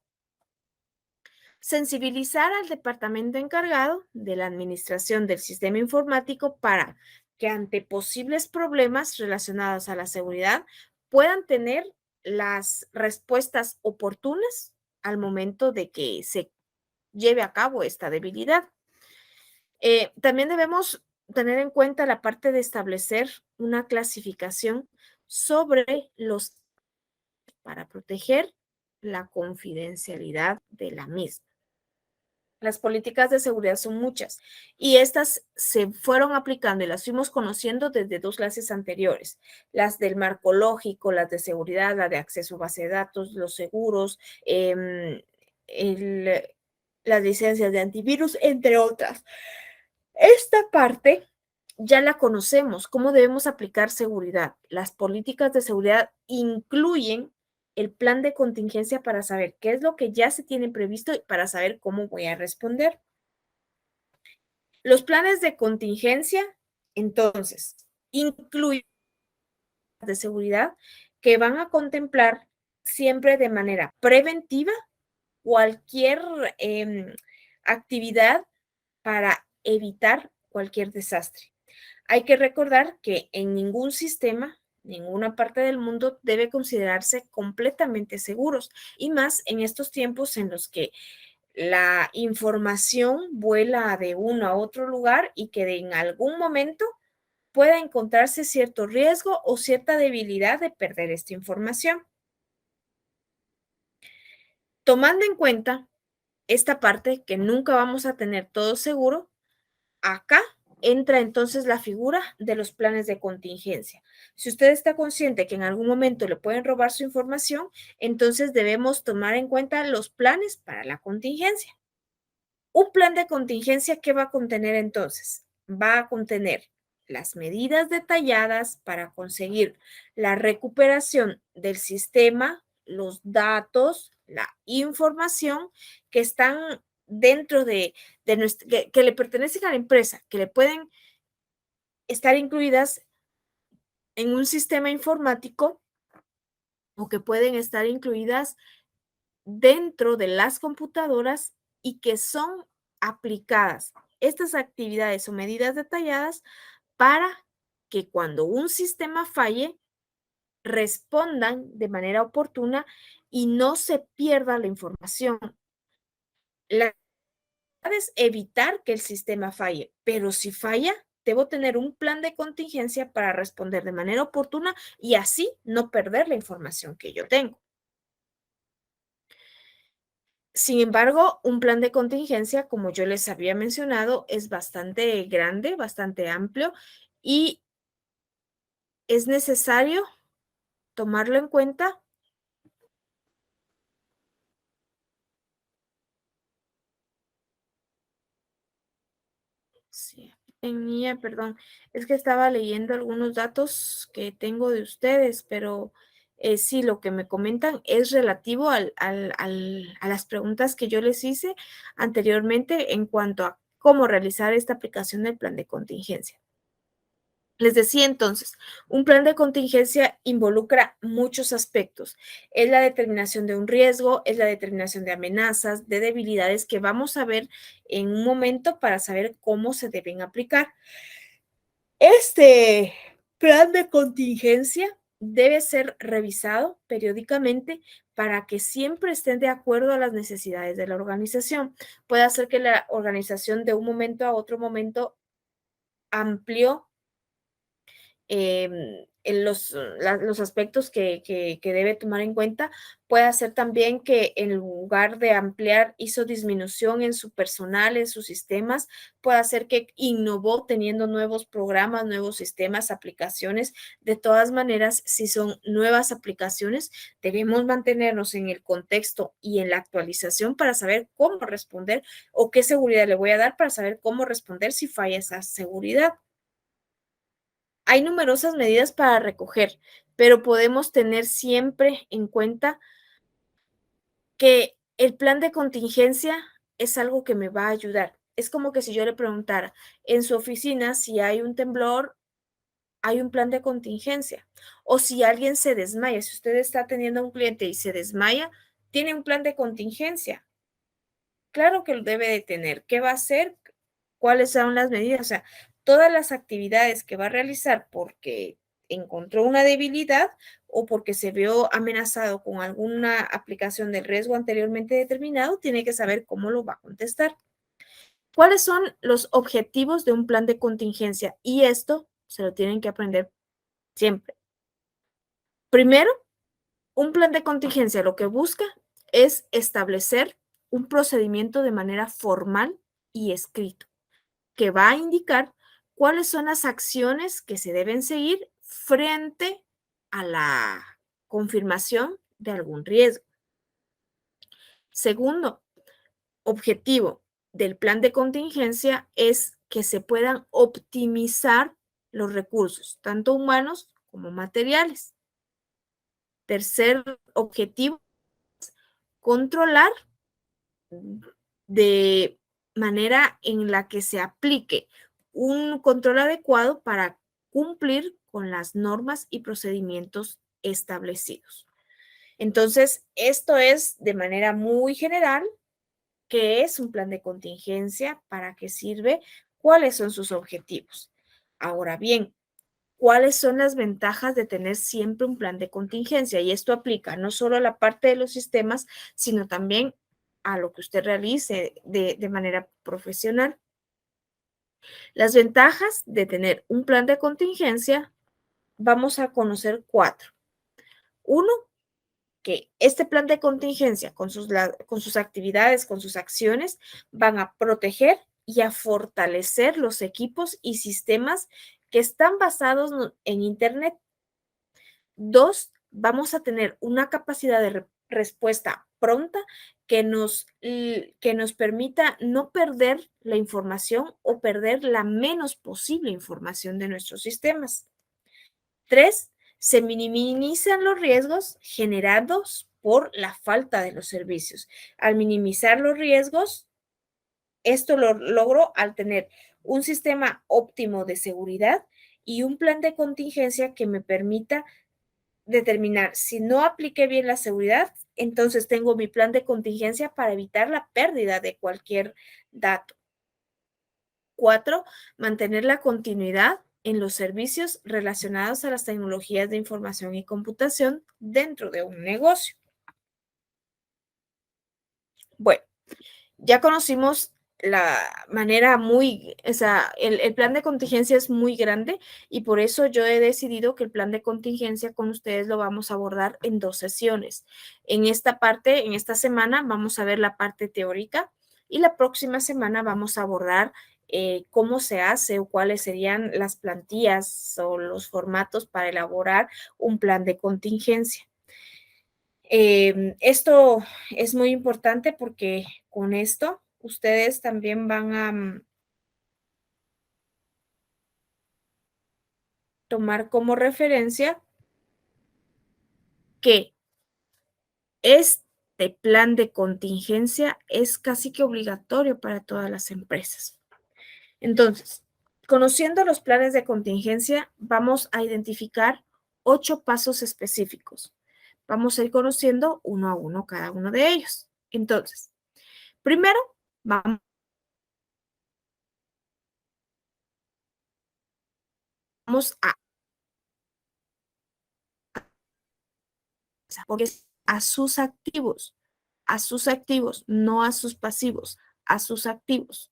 Sensibilizar al departamento encargado de la administración del sistema informático para que ante posibles problemas relacionados a la seguridad puedan tener las respuestas oportunas al momento de que se lleve a cabo esta debilidad. También debemos tener en cuenta la parte de establecer una clasificación sobre los para proteger la confidencialidad de la misma. Las políticas de seguridad son muchas y estas se fueron aplicando y las fuimos conociendo desde dos clases anteriores, las del marco lógico, las de seguridad, la de acceso a base de datos, los seguros, el, las licencias de antivirus, entre otras. Esta parte ya la conocemos, cómo debemos aplicar seguridad. Las políticas de seguridad incluyen el plan de contingencia para saber qué es lo que ya se tiene previsto y para saber cómo voy a responder. Los planes de contingencia, entonces, incluyen de seguridad que van a contemplar siempre de manera preventiva cualquier actividad para evitar cualquier desastre. Hay que recordar que en ningún sistema, ninguna parte del mundo debe considerarse completamente seguros y más en estos tiempos en los que la información vuela de uno a otro lugar y que en algún momento pueda encontrarse cierto riesgo o cierta debilidad de perder esta información. Tomando en cuenta esta parte que nunca vamos a tener todo seguro, acá entra entonces la figura de los planes de contingencia. Si usted está consciente que en algún momento le pueden robar su información, entonces debemos tomar en cuenta los planes para la contingencia. Un plan de contingencia, ¿qué va a contener entonces? Va a contener las medidas detalladas para conseguir la recuperación del sistema, los datos, la información que están dentro de nuestro, que le pertenecen a la empresa, que le pueden estar incluidas en un sistema informático o que pueden estar incluidas dentro de las computadoras y que son aplicadas estas actividades o medidas detalladas para que cuando un sistema falle, respondan de manera oportuna y no se pierda la información. La verdad es evitar que el sistema falle, pero si falla, debo tener un plan de contingencia para responder de manera oportuna y así no perder la información que yo tengo. Sin embargo, un plan de contingencia, como yo les había mencionado, es bastante grande, bastante amplio y es necesario tomarlo en cuenta. Sí, tenía, perdón, es que estaba leyendo algunos datos que tengo de ustedes, pero sí, lo que me comentan es relativo a las preguntas que yo les hice anteriormente en cuanto a cómo realizar esta aplicación del plan de contingencia. Les decía entonces, un plan de contingencia involucra muchos aspectos. Es la determinación de un riesgo, es la determinación de amenazas, de debilidades que vamos a ver en un momento para saber cómo se deben aplicar. Este plan de contingencia debe ser revisado periódicamente para que siempre estén de acuerdo a las necesidades de la organización. Puede hacer que la organización de un momento a otro momento amplió en los aspectos que debe tomar en cuenta. Puede hacer también que en lugar de ampliar, hizo disminución en su personal, en sus sistemas. Puede hacer que innovó teniendo nuevos programas, nuevos sistemas, aplicaciones. De todas maneras, si son nuevas aplicaciones, debemos mantenernos en el contexto y en la actualización para saber cómo responder o qué seguridad le voy a dar para saber cómo responder si falla esa seguridad. Hay numerosas medidas para recoger, pero podemos tener siempre en cuenta que el plan de contingencia es algo que me va a ayudar. Es como que si yo le preguntara en su oficina si hay un temblor, hay un plan de contingencia. O si alguien se desmaya, si usted está atendiendo a un cliente y se desmaya, tiene un plan de contingencia. Claro que lo debe de tener. ¿Qué va a hacer? ¿Cuáles son las medidas? O sea, todas las actividades que va a realizar porque encontró una debilidad o porque se vio amenazado con alguna aplicación del riesgo anteriormente determinado, tiene que saber cómo lo va a contestar. ¿Cuáles son los objetivos de un plan de contingencia? Y esto se lo tienen que aprender siempre. Primero, un plan de contingencia lo que busca es establecer un procedimiento de manera formal y escrito, que va a indicar cuáles son las acciones que se deben seguir frente a la confirmación de algún riesgo. Segundo objetivo del plan de contingencia es que se puedan optimizar los recursos, tanto humanos como materiales. Tercer objetivo, controlar de manera en la que se aplique un control adecuado para cumplir con las normas y procedimientos establecidos. Entonces, esto es de manera muy general qué es un plan de contingencia, para qué sirve, cuáles son sus objetivos. Ahora bien, ¿cuáles son las ventajas de tener siempre un plan de contingencia? Y esto aplica no solo a la parte de los sistemas, sino también a lo que usted realice de manera profesional. Las ventajas de tener un plan de contingencia, vamos a conocer cuatro. Uno, que este plan de contingencia con sus actividades, con sus acciones, van a proteger y a fortalecer los equipos y sistemas que están basados en Internet. Dos, vamos a tener una capacidad de respuesta pronta que nos permita no perder la información o perder la menos posible información de nuestros sistemas. Tres, se minimizan los riesgos generados por la falta de los servicios. Al minimizar los riesgos, esto lo logro al tener un sistema óptimo de seguridad y un plan de contingencia que me permita determinar si no apliqué bien la seguridad, entonces tengo mi plan de contingencia para evitar la pérdida de cualquier dato. Cuatro, mantener la continuidad en los servicios relacionados a las tecnologías de información y computación dentro de un negocio. Bueno, ya conocimos la manera o sea, el plan de contingencia es muy grande y por eso yo he decidido que el plan de contingencia con ustedes lo vamos a abordar en 2 sesiones. En esta parte, en esta semana, vamos a ver la parte teórica y la próxima semana vamos a abordar cómo se hace o cuáles serían las plantillas o los formatos para elaborar un plan de contingencia. Esto es muy importante porque con esto ustedes también van a tomar como referencia que este plan de contingencia es casi que obligatorio para todas las empresas. Entonces, conociendo los planes de contingencia, vamos a identificar 8 pasos específicos. Vamos a ir conociendo uno a uno cada uno de ellos. Entonces, primero, vamos a porque es a sus activos, no a sus pasivos, a sus activos.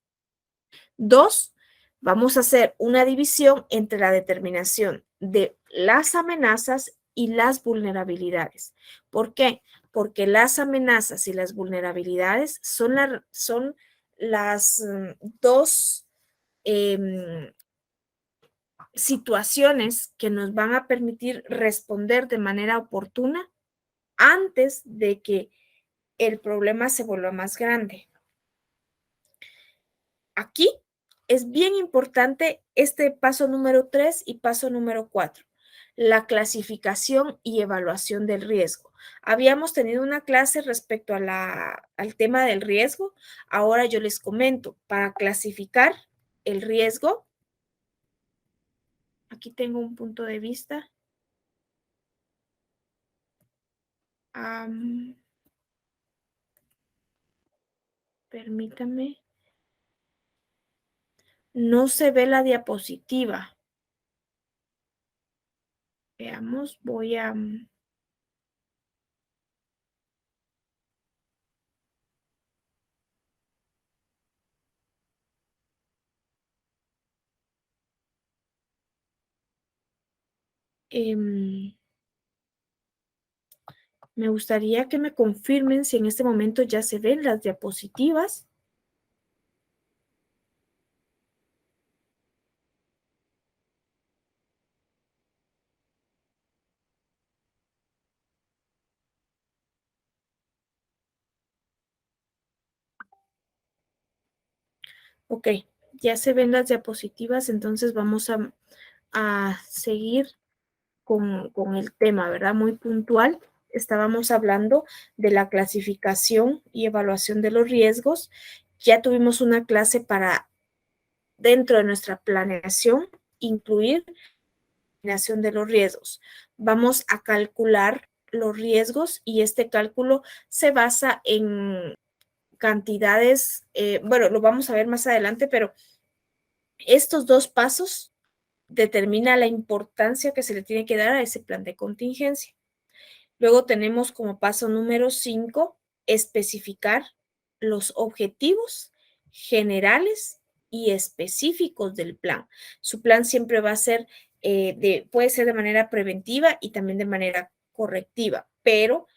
2, vamos a hacer una división entre la determinación de las amenazas y las vulnerabilidades. ¿Por qué? Porque las amenazas y las vulnerabilidades son las dos situaciones que nos van a permitir responder de manera oportuna antes de que el problema se vuelva más grande. Aquí es bien importante este paso número 3 y paso número 4, la clasificación y evaluación del riesgo. Habíamos tenido una clase respecto al tema del riesgo. Ahora yo les comento, para clasificar el riesgo, aquí tengo un punto de vista. Permítame. No se ve la diapositiva. Veamos, voy a... me gustaría que me confirmen si en este momento ya se ven las diapositivas. Ok, ya se ven las diapositivas, entonces vamos a seguir con el tema, ¿verdad? Muy puntual. Estábamos hablando de la clasificación y evaluación de los riesgos. Ya tuvimos una clase para, dentro de nuestra planeación, incluir la planeación de los riesgos. Vamos a calcular los riesgos y este cálculo se basa en cantidades, bueno, lo vamos a ver más adelante, pero estos 2 pasos determinan la importancia que se le tiene que dar a ese plan de contingencia. Luego tenemos como paso número 5, especificar los objetivos generales y específicos del plan. Su plan siempre va a ser, puede ser de manera preventiva y también de manera correctiva, pero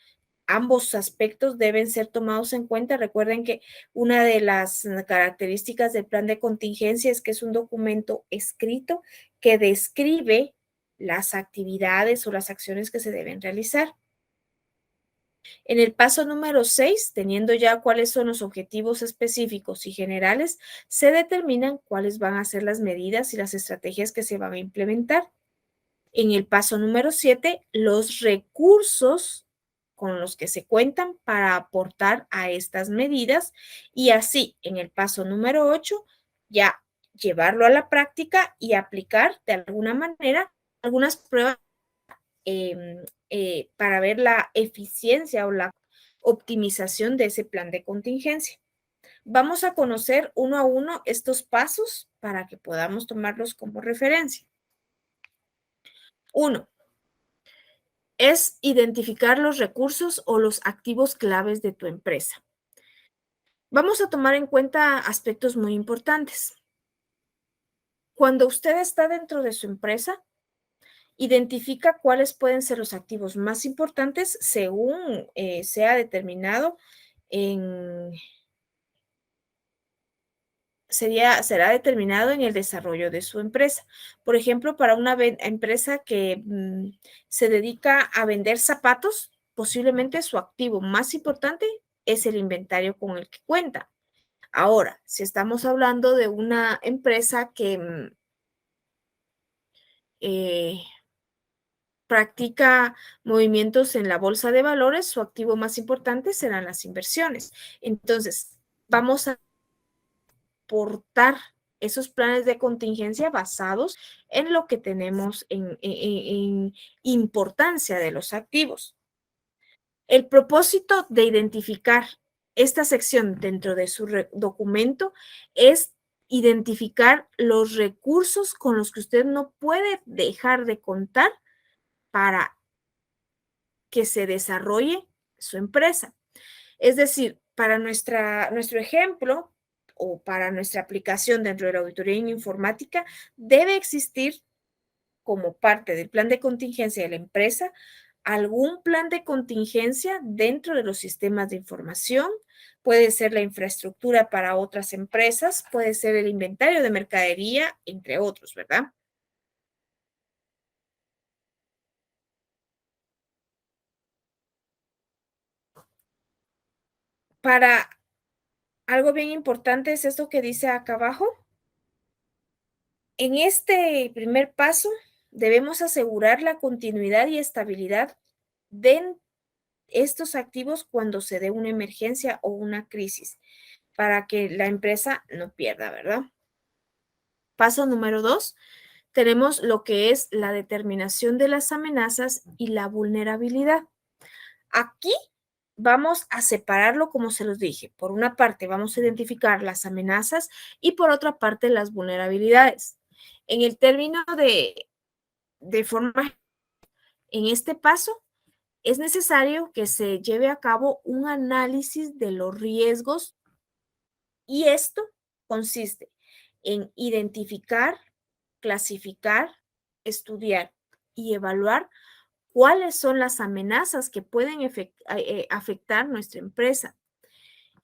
ambos aspectos deben ser tomados en cuenta. Recuerden que una de las características del plan de contingencia es que es un documento escrito que describe las actividades o las acciones que se deben realizar. En el paso número 6, teniendo ya cuáles son los objetivos específicos y generales, se determinan cuáles van a ser las medidas y las estrategias que se van a implementar. En el paso número 7, los recursos con los que se cuentan para aportar a estas medidas y así en el paso número 8 ya llevarlo a la práctica y aplicar de alguna manera algunas pruebas para ver la eficiencia o la optimización de ese plan de contingencia. Vamos a conocer uno a uno estos pasos para que podamos tomarlos como referencia. Uno, es identificar los recursos o los activos claves de tu empresa. Vamos a tomar en cuenta aspectos muy importantes. Cuando usted está dentro de su empresa, identifica cuáles pueden ser los activos más importantes según sea determinado en, será determinado en el desarrollo de su empresa. Por ejemplo, para una empresa que se dedica a vender zapatos, posiblemente su activo más importante es el inventario con el que cuenta. Ahora, si estamos hablando de una empresa que eh, practica movimientos en la bolsa de valores, su activo más importante serán las inversiones. Entonces, vamos a aportar esos planes de contingencia basados en lo que tenemos en importancia de los activos. El propósito de identificar esta sección dentro de su documento es identificar los recursos con los que usted no puede dejar de contar para que se desarrolle su empresa. Es decir, para nuestro ejemplo o para nuestra aplicación dentro de la auditoría en informática, debe existir como parte del plan de contingencia de la empresa algún plan de contingencia dentro de los sistemas de información. Puede ser la infraestructura para otras empresas, puede ser el inventario de mercadería, entre otros, ¿verdad? Para algo bien importante es esto que dice acá abajo. En este primer paso, debemos asegurar la continuidad y estabilidad de estos activos cuando se dé una emergencia o una crisis, para que la empresa no pierda, ¿verdad? Paso número 2, tenemos lo que es la determinación de las amenazas y la vulnerabilidad. Aquí vamos a separarlo como se los dije. Por una parte, vamos a identificar las amenazas y por otra parte, las vulnerabilidades. En el término de forma, en este paso, es necesario que se lleve a cabo un análisis de los riesgos y esto consiste en identificar, clasificar, estudiar y evaluar cuáles son las amenazas que pueden afectar nuestra empresa.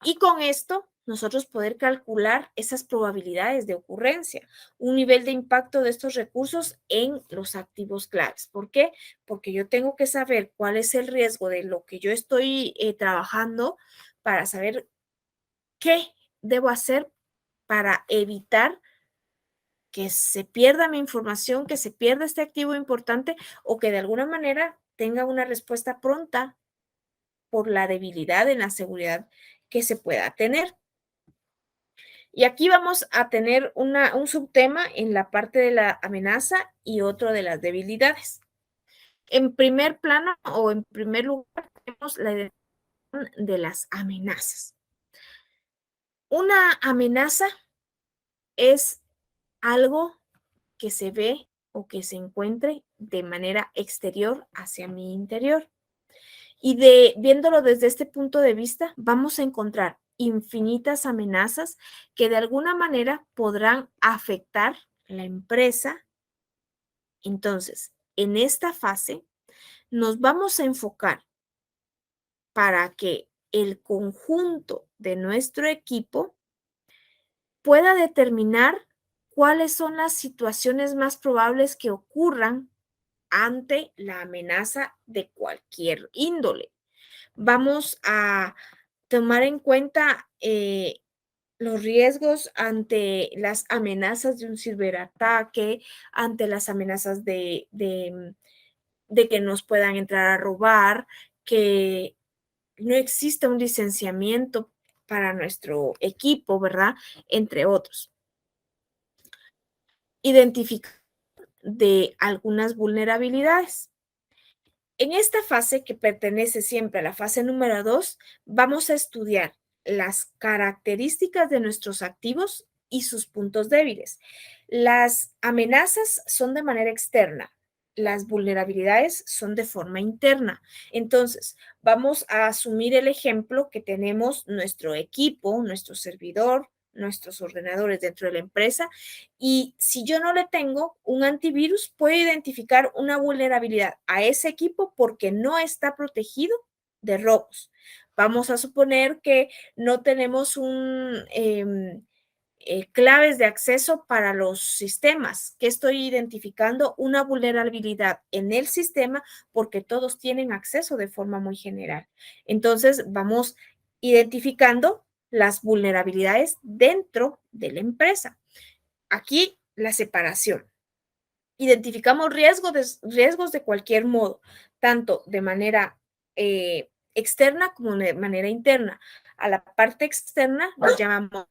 Y con esto, nosotros poder calcular esas probabilidades de ocurrencia, un nivel de impacto de estos recursos en los activos claves. ¿Por qué? Porque yo tengo que saber cuál es el riesgo de lo que yo estoy trabajando para saber qué debo hacer para evitar que se pierda mi información, que se pierda este activo importante o que de alguna manera tenga una respuesta pronta por la debilidad en la seguridad que se pueda tener. Y aquí vamos a tener un subtema en la parte de la amenaza y otro de las debilidades. En primer plano o en primer lugar tenemos la identificación de las amenazas. Una amenaza es algo que se ve o que se encuentre de manera exterior hacia mi interior. Y viéndolo desde este punto de vista, vamos a encontrar infinitas amenazas que de alguna manera podrán afectar la empresa. Entonces, en esta fase, nos vamos a enfocar para que el conjunto de nuestro equipo pueda determinar cuáles son las situaciones más probables que ocurran ante la amenaza de cualquier índole. Vamos a tomar en cuenta los riesgos ante las amenazas de un ciberataque, ante las amenazas de que nos puedan entrar a robar, que no exista un licenciamiento para nuestro equipo, ¿verdad? Entre otros. Identificar de algunas vulnerabilidades. En esta fase, que pertenece siempre a la fase número 2, vamos a estudiar las características de nuestros activos y sus puntos débiles. Las amenazas son de manera externa. las vulnerabilidades son de forma interna. Entonces, vamos a asumir el ejemplo que tenemos nuestro equipo, nuestro servidor, nuestros ordenadores dentro de la empresa, y si yo no le tengo un antivirus, puedo identificar una vulnerabilidad a ese equipo porque no está protegido de robos. Vamos a suponer que no tenemos claves de acceso para los sistemas, que estoy identificando una vulnerabilidad en el sistema porque todos tienen acceso de forma muy general. Entonces, vamos identificando las vulnerabilidades dentro de la empresa. Aquí la separación. Identificamos riesgos de cualquier modo, tanto de manera externa como de manera interna. A la parte externa nos llamamos,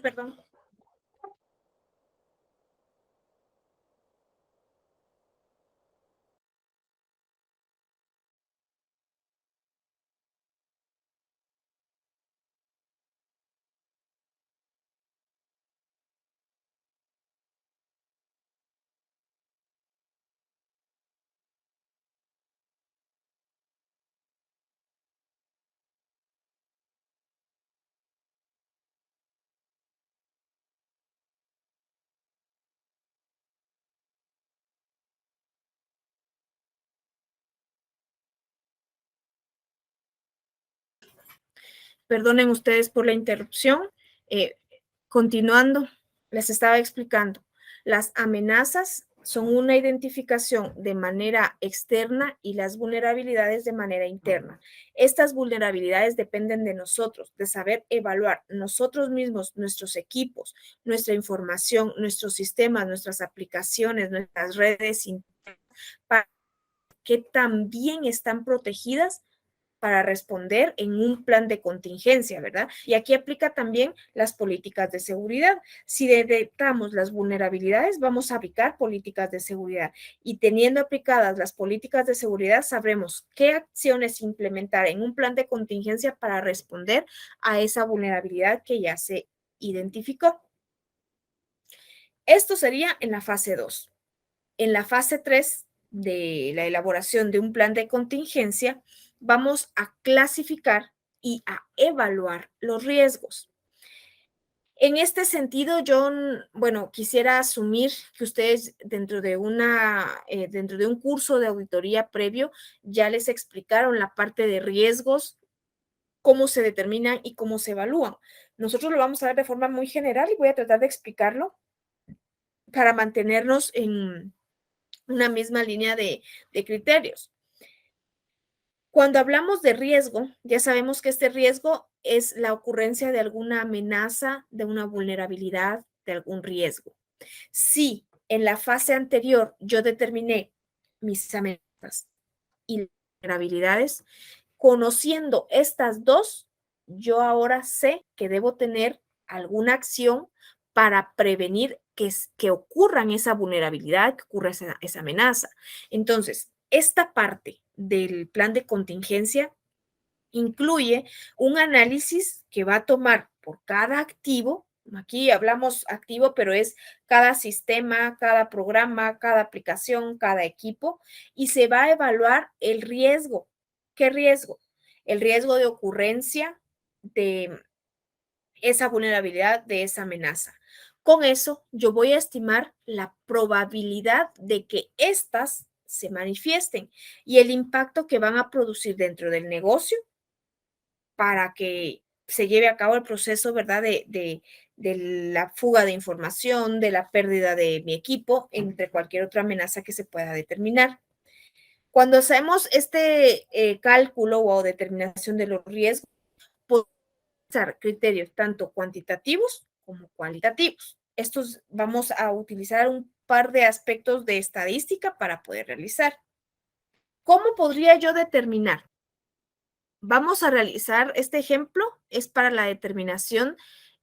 perdón. Perdonen ustedes por la interrupción. Eh, Continuando, les estaba explicando, las amenazas son una identificación de manera externa y las vulnerabilidades de manera interna. Estas vulnerabilidades dependen de nosotros, de saber evaluar nosotros mismos, nuestros equipos, nuestra información, nuestros sistemas, nuestras aplicaciones, nuestras redes internas, para que también están protegidas para responder en un plan de contingencia, ¿verdad? Y aquí aplica también las políticas de seguridad. Si detectamos las vulnerabilidades, vamos a aplicar políticas de seguridad. Y teniendo aplicadas las políticas de seguridad, sabremos qué acciones implementar en un plan de contingencia para responder a esa vulnerabilidad que ya se identificó. Esto sería en la fase 2. En la fase 3 de la elaboración de un plan de contingencia, vamos a clasificar y a evaluar los riesgos. En este sentido, yo, bueno, quisiera asumir que ustedes dentro de un curso de auditoría previo ya les explicaron la parte de riesgos, cómo se determinan y cómo se evalúan. Nosotros lo vamos a ver de forma muy general y voy a tratar de explicarlo para mantenernos en una misma línea de criterios. Cuando hablamos de riesgo, ya sabemos que este riesgo es la ocurrencia de alguna amenaza, de una vulnerabilidad, de algún riesgo. Si en la fase anterior yo determiné mis amenazas y vulnerabilidades, conociendo estas dos, yo ahora sé que debo tener alguna acción para prevenir que ocurran esa vulnerabilidad, que ocurra esa amenaza. Entonces, esta parte del plan de contingencia incluye un análisis que va a tomar por cada activo. Aquí hablamos activo, pero es cada sistema, cada programa, cada aplicación, cada equipo, y se va a evaluar el riesgo. ¿Qué riesgo? El riesgo de ocurrencia de esa vulnerabilidad, de esa amenaza. Con eso, yo voy a estimar la probabilidad de que éstas se manifiesten y el impacto que van a producir dentro del negocio para que se lleve a cabo el proceso, ¿verdad? De la fuga de información, de la pérdida de mi equipo, entre cualquier otra amenaza que se pueda determinar. Cuando hacemos este cálculo o determinación de los riesgos, podemos usar criterios tanto cuantitativos como cualitativos. Estos vamos a utilizar un par de aspectos de estadística para poder realizar. ¿Cómo podría yo determinar? Vamos a realizar este ejemplo, es para la determinación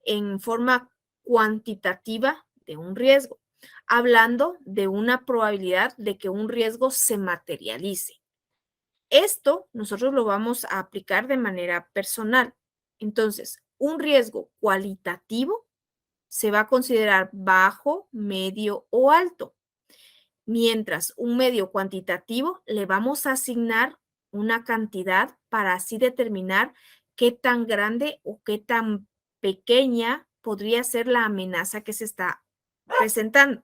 en forma cuantitativa de un riesgo, hablando de una probabilidad de que un riesgo se materialice. Esto nosotros lo vamos a aplicar de manera personal. Entonces, un riesgo cualitativo se va a considerar bajo, medio o alto. Mientras un medio cuantitativo le vamos a asignar una cantidad para así determinar qué tan grande o qué tan pequeña podría ser la amenaza que se está presentando.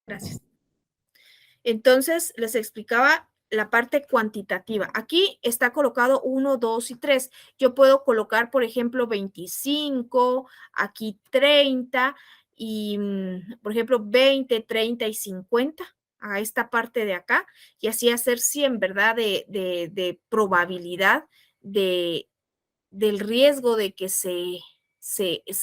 Gracias. Entonces, les explicaba la parte cuantitativa. Aquí está colocado 1, 2 y 3. Yo puedo colocar, por ejemplo, 25, aquí 30 y, por ejemplo, 20, 30 y 50 a esta parte de acá y así hacer 100, ¿verdad? De probabilidad de, del riesgo de que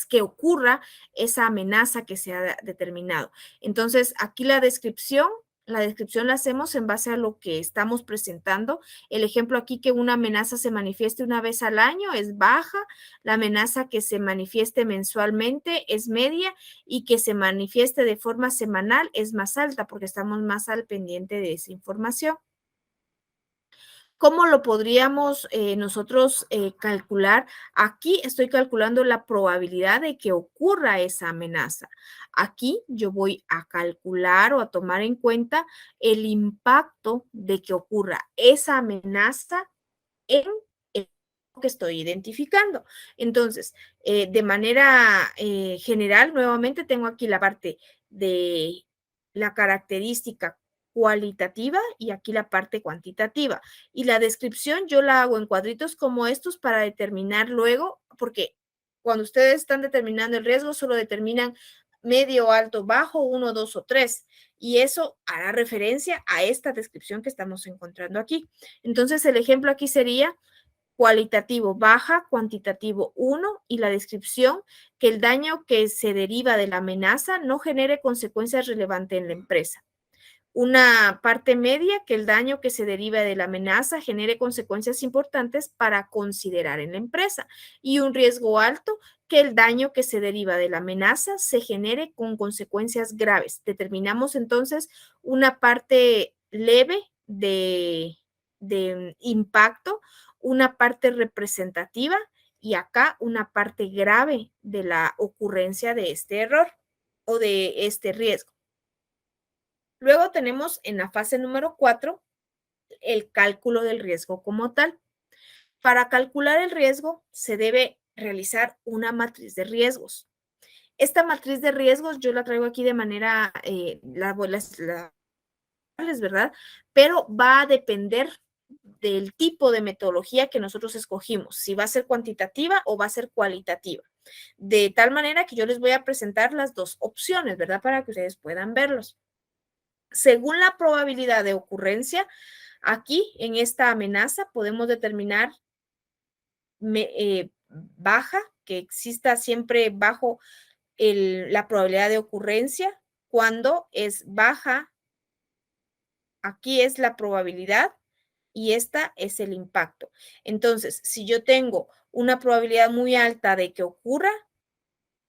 que ocurra esa amenaza que se ha determinado. Entonces, aquí la descripción la hacemos en base a lo que estamos presentando. El ejemplo aquí que una amenaza se manifieste una vez al año es baja, la amenaza que se manifieste mensualmente es media y que se manifieste de forma semanal es más alta porque estamos más al pendiente de esa información. ¿Cómo lo podríamos nosotros calcular? Aquí estoy calculando la probabilidad de que ocurra esa amenaza. Aquí yo voy a calcular o a tomar en cuenta el impacto de que ocurra esa amenaza en el que estoy identificando. Entonces, de manera general, nuevamente tengo aquí la parte de la característica cualitativa y aquí la parte cuantitativa. Y la descripción yo la hago en cuadritos como estos para determinar luego, porque cuando ustedes están determinando el riesgo, solo determinan medio, alto, bajo, 1, 2 o 3. Y eso hará referencia a esta descripción que estamos encontrando aquí. Entonces, el ejemplo aquí sería cualitativo baja, cuantitativo 1 y la descripción que el daño que se deriva de la amenaza no genere consecuencias relevantes en la empresa. Una parte media, que el daño que se deriva de la amenaza genere consecuencias importantes para considerar en la empresa. Y un riesgo alto, que el daño que se deriva de la amenaza se genere con consecuencias graves. Determinamos entonces una parte leve de impacto, una parte representativa y acá una parte grave de la ocurrencia de este error o de este riesgo. Luego tenemos en la fase número 4 el cálculo del riesgo como tal. Para calcular el riesgo se debe realizar una matriz de riesgos. Esta matriz de riesgos yo la traigo aquí de manera, ¿verdad? Pero va a depender del tipo de metodología que nosotros escogimos, si va a ser cuantitativa o va a ser cualitativa. De tal manera que yo les voy a presentar las dos opciones, ¿verdad? Para que ustedes puedan verlos. Según la probabilidad de ocurrencia, aquí en esta amenaza podemos determinar baja, que exista siempre bajo la probabilidad de ocurrencia. Cuando es baja, aquí es la probabilidad y esta es el impacto. Entonces, si yo tengo una probabilidad muy alta de que ocurra,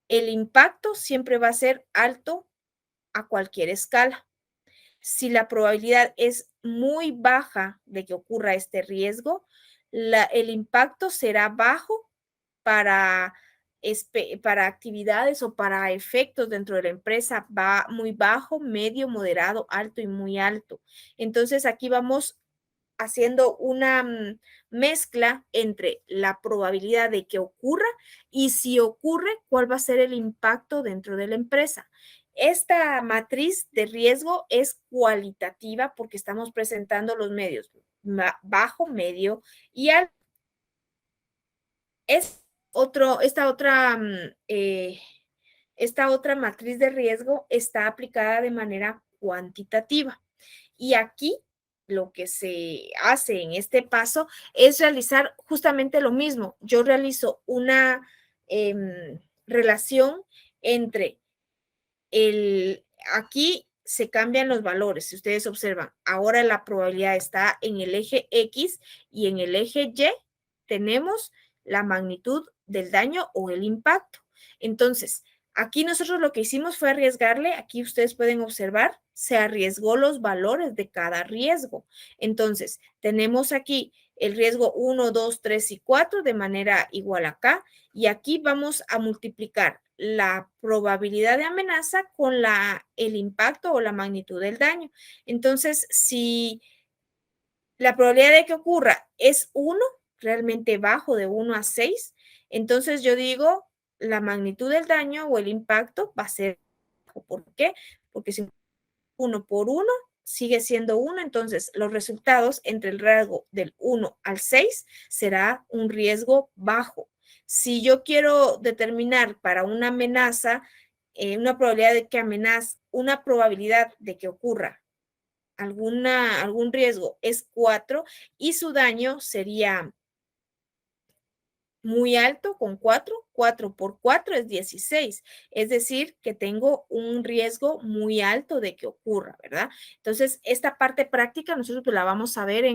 el impacto siempre va a ser alto a cualquier escala. Si la probabilidad es muy baja de que ocurra este riesgo, el impacto será bajo para, para actividades o para efectos dentro de la empresa, va muy bajo, medio, moderado, alto y muy alto. Entonces aquí vamos haciendo una mezcla entre la probabilidad de que ocurra y si ocurre, cuál va a ser el impacto dentro de la empresa. Esta matriz de riesgo es cualitativa porque estamos presentando los medios bajo, medio y alto. Es esta otra matriz de riesgo está aplicada de manera cuantitativa. Y aquí lo que se hace en este paso es realizar justamente lo mismo. Yo realizo una relación entre aquí se cambian los valores. Si ustedes observan, ahora la probabilidad está en el eje X y en el eje Y tenemos la magnitud del daño o el impacto. Entonces, Aquí nosotros lo que hicimos fue arriesgarle, aquí ustedes pueden observar, se arriesgó los valores de cada riesgo. Entonces, tenemos aquí el riesgo 1, 2, 3 y 4 de manera igual acá, y aquí vamos a multiplicar la probabilidad de amenaza con el impacto o la magnitud del daño. Entonces, si la probabilidad de que ocurra es 1, realmente bajo de 1 a 6, entonces yo digo la magnitud del daño o el impacto va a ser bajo. ¿Por qué? Porque si 1 por 1 sigue siendo 1, entonces los resultados entre el rango del 1 al 6 será un riesgo bajo. Si yo quiero determinar para una amenaza, una probabilidad de que ocurra algún riesgo es 4 y su daño sería muy alto con 4 por 4 es 16, es decir, que tengo un riesgo muy alto de que ocurra, ¿verdad? Entonces, esta parte práctica nosotros la vamos a ver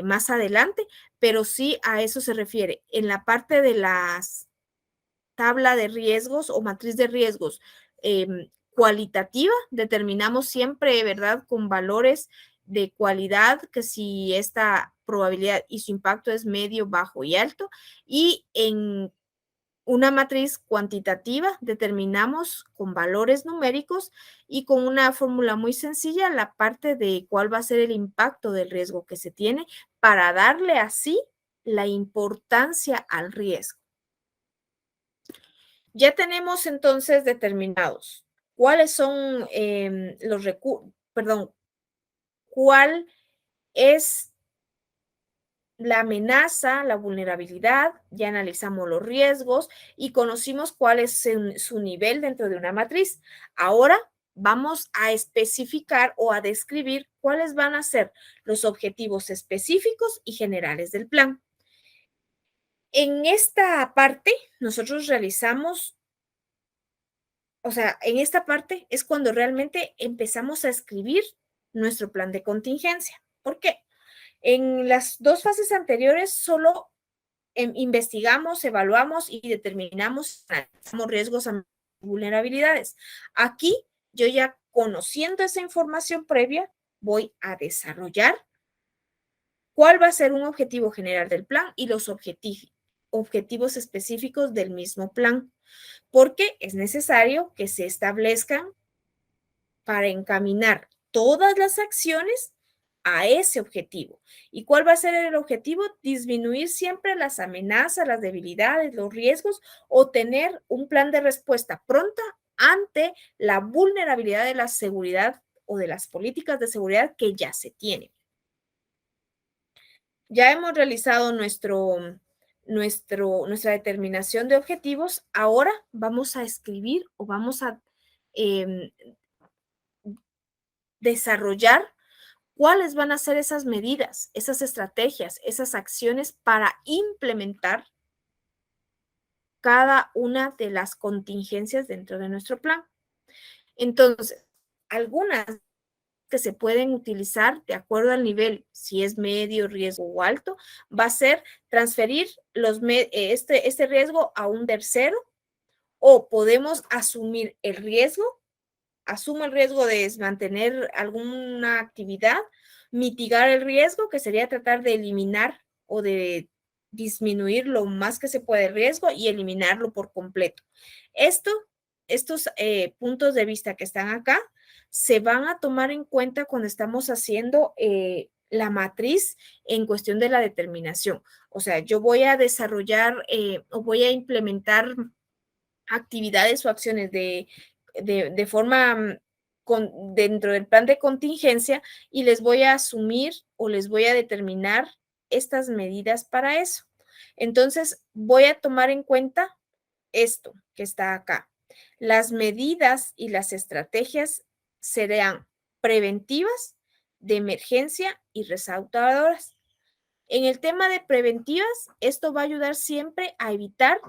más adelante, pero sí a eso se refiere. En la parte de las tabla de riesgos o matriz de riesgos cualitativa, determinamos siempre, ¿verdad? Con valores de cualidad, que si esta probabilidad y su impacto es medio, bajo y alto. Y en una matriz cuantitativa determinamos con valores numéricos y con una fórmula muy sencilla la parte de cuál va a ser el impacto del riesgo que se tiene para darle así la importancia al riesgo. Ya tenemos entonces determinados cuáles son los recursos, perdón, cuál es la amenaza, la vulnerabilidad, ya analizamos los riesgos y conocimos cuál es su nivel dentro de una matriz. Ahora vamos a especificar o a describir cuáles van a ser los objetivos específicos y generales del plan. En esta parte, nosotros realizamos, o sea, en esta parte es cuando realmente empezamos a escribir nuestro plan de contingencia. ¿Por qué? En las dos fases anteriores solo investigamos, evaluamos y determinamos, analizamos riesgos a vulnerabilidades. Aquí, yo ya conociendo esa información previa, voy a desarrollar cuál va a ser un objetivo general del plan y los objetivos específicos del mismo plan, porque es necesario que se establezcan para encaminar todas las acciones a ese objetivo. ¿Y cuál va a ser el objetivo? Disminuir siempre las amenazas, las debilidades, los riesgos o tener un plan de respuesta pronta ante la vulnerabilidad de la seguridad o de las políticas de seguridad que ya se tienen. Ya hemos realizado nuestra determinación de objetivos. Ahora vamos a escribir o vamos a desarrollar cuáles van a ser esas medidas, esas estrategias, esas acciones para implementar cada una de las contingencias dentro de nuestro plan. Entonces, algunas que se pueden utilizar de acuerdo al nivel, si es medio, riesgo o alto, va a ser transferir este riesgo a un tercero o podemos asumir el riesgo, asumo el riesgo de mantener alguna actividad, mitigar el riesgo, que sería tratar de eliminar o de disminuir lo más que se puede el riesgo y eliminarlo por completo. Estos puntos de vista que están acá se van a tomar en cuenta cuando estamos haciendo la matriz en cuestión de la determinación. O sea, yo voy a desarrollar o voy a implementar actividades o acciones de forma dentro del plan de contingencia y les voy a asumir o les voy a determinar estas medidas para eso. Entonces, voy a tomar en cuenta esto que está acá. Las medidas y las estrategias serán preventivas, de emergencia y resaudadoras. En el tema de preventivas, esto va a ayudar siempre a evitar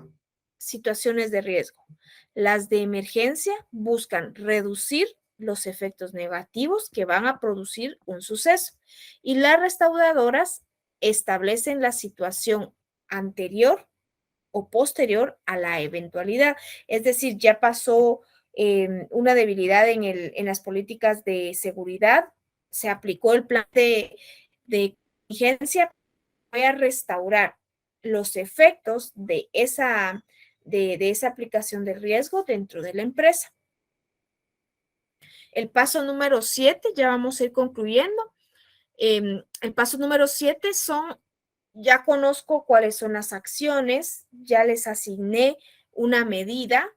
situaciones de riesgo. Las de emergencia buscan reducir los efectos negativos que van a producir un suceso y las restauradoras establecen la situación anterior o posterior a la eventualidad. Es decir, ya pasó una debilidad en las políticas de seguridad, se aplicó el plan de contingencia, voy a restaurar los efectos de esa aplicación de riesgo dentro de la empresa. El paso número 7, ya vamos a ir concluyendo. El paso número 7 son, ya conozco cuáles son las acciones, ya les asigné una medida,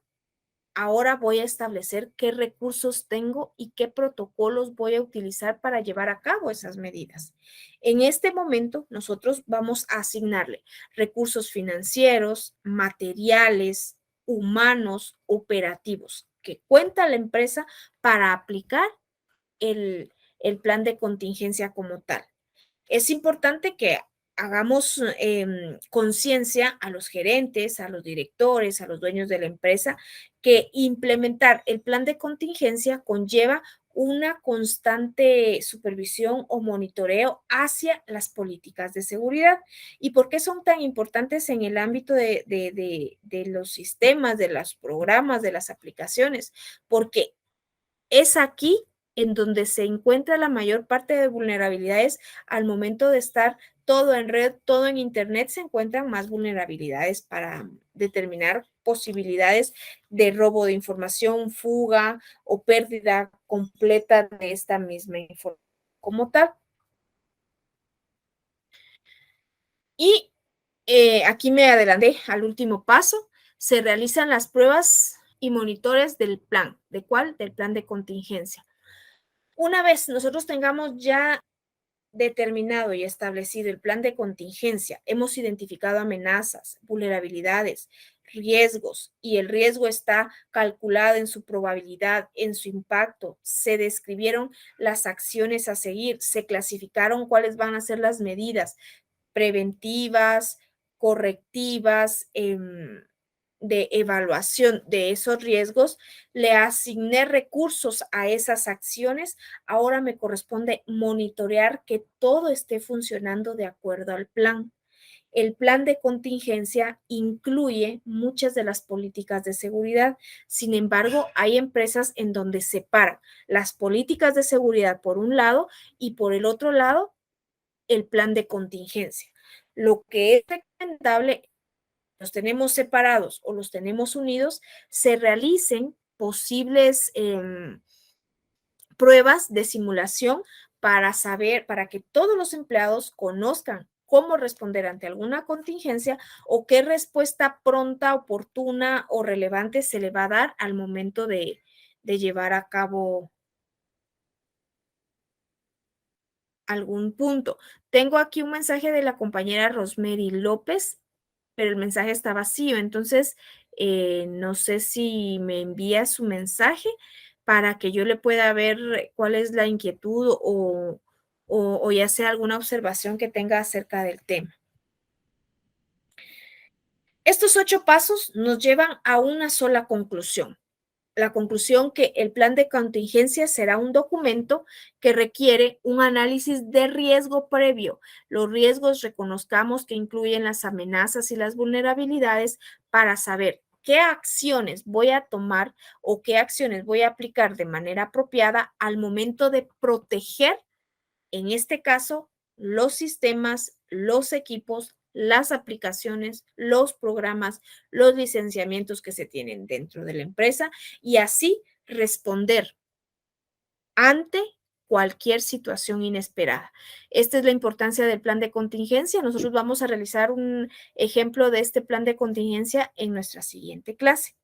ahora voy a establecer qué recursos tengo y qué protocolos voy a utilizar para llevar a cabo esas medidas. En este momento, nosotros vamos a asignarle recursos financieros, materiales, humanos, operativos, que cuenta la empresa para aplicar el plan de contingencia como tal. Es importante que hagamos conciencia a los gerentes, a los directores, a los dueños de la empresa, que implementar el plan de contingencia conlleva una constante supervisión o monitoreo hacia las políticas de seguridad. ¿Y por qué son tan importantes en el ámbito de los sistemas, de los programas, de las aplicaciones? Porque es aquí en donde se encuentra la mayor parte de vulnerabilidades al momento de estar todo en red, todo en Internet, se encuentran más vulnerabilidades para determinar posibilidades de robo de información, fuga o pérdida completa de esta misma información como tal. Y aquí me adelanté al último paso. Se realizan las pruebas y monitores del plan. ¿De cuál? Del plan de contingencia. Una vez nosotros tengamos ya determinado y establecido el plan de contingencia, hemos identificado amenazas, vulnerabilidades, riesgos y el riesgo está calculado en su probabilidad, en su impacto, se describieron las acciones a seguir, se clasificaron cuáles van a ser las medidas preventivas, correctivas, de evaluación de esos riesgos, le asigné recursos a esas acciones, ahora me corresponde monitorear que todo esté funcionando de acuerdo al plan. El plan de contingencia incluye muchas de las políticas de seguridad. Sin embargo, hay empresas en donde separan las políticas de seguridad por un lado y por el otro lado el plan de contingencia. Lo que es recomendable, los tenemos separados o los tenemos unidos, se realicen posibles pruebas de simulación para saber, para que todos los empleados conozcan cómo responder ante alguna contingencia o qué respuesta pronta, oportuna o relevante se le va a dar al momento de llevar a cabo algún punto. Tengo aquí un mensaje de la compañera Rosemary López, pero el mensaje está vacío. Entonces, no sé si me envía su mensaje para que yo le pueda ver cuál es la inquietud o ya sea alguna observación que tenga acerca del tema. Estos 8 pasos nos llevan a una sola conclusión. La conclusión que el plan de contingencia será un documento que requiere un análisis de riesgo previo. Los riesgos reconozcamos que incluyen las amenazas y las vulnerabilidades para saber qué acciones voy a tomar o qué acciones voy a aplicar de manera apropiada al momento de proteger, en este caso, los sistemas, los equipos, las aplicaciones, los programas, los licenciamientos que se tienen dentro de la empresa y así responder ante cualquier situación inesperada. Esta es la importancia del plan de contingencia. Nosotros vamos a realizar un ejemplo de este plan de contingencia en nuestra siguiente clase.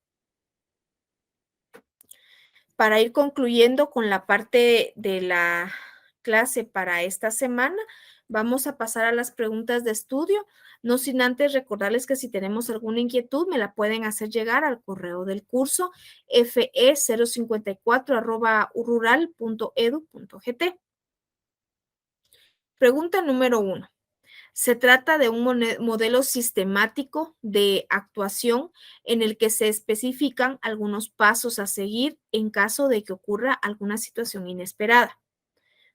Para ir concluyendo con la parte de la clase para esta semana, vamos a pasar a las preguntas de estudio, no sin antes recordarles que si tenemos alguna inquietud me la pueden hacer llegar al correo del curso fe054@rural.edu.gt. Pregunta número 1. Se trata de un modelo sistemático de actuación en el que se especifican algunos pasos a seguir en caso de que ocurra alguna situación inesperada.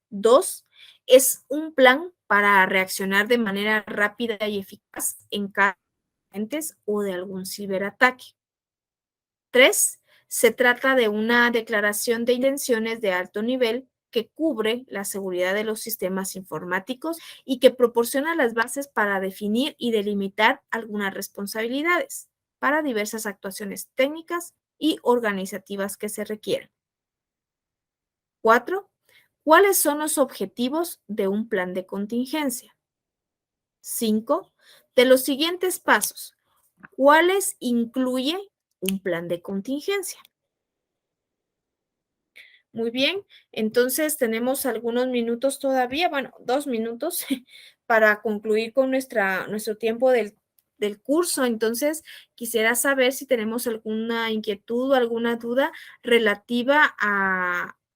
2. Es un plan para reaccionar de manera rápida y eficaz en caso o de algún ciberataque. 3. Se trata de una declaración de intenciones de alto nivel que cubre la seguridad de los sistemas informáticos y que proporciona las bases para definir y delimitar algunas responsabilidades para diversas actuaciones técnicas y organizativas que se requieren. 4. ¿Cuáles son los objetivos de un plan de contingencia? 5. De los siguientes pasos, ¿cuáles incluye un plan de contingencia? Muy bien, entonces tenemos algunos minutos todavía, bueno, 2 minutos para concluir con nuestro tiempo del curso. Entonces, quisiera saber si tenemos alguna inquietud o alguna duda relativa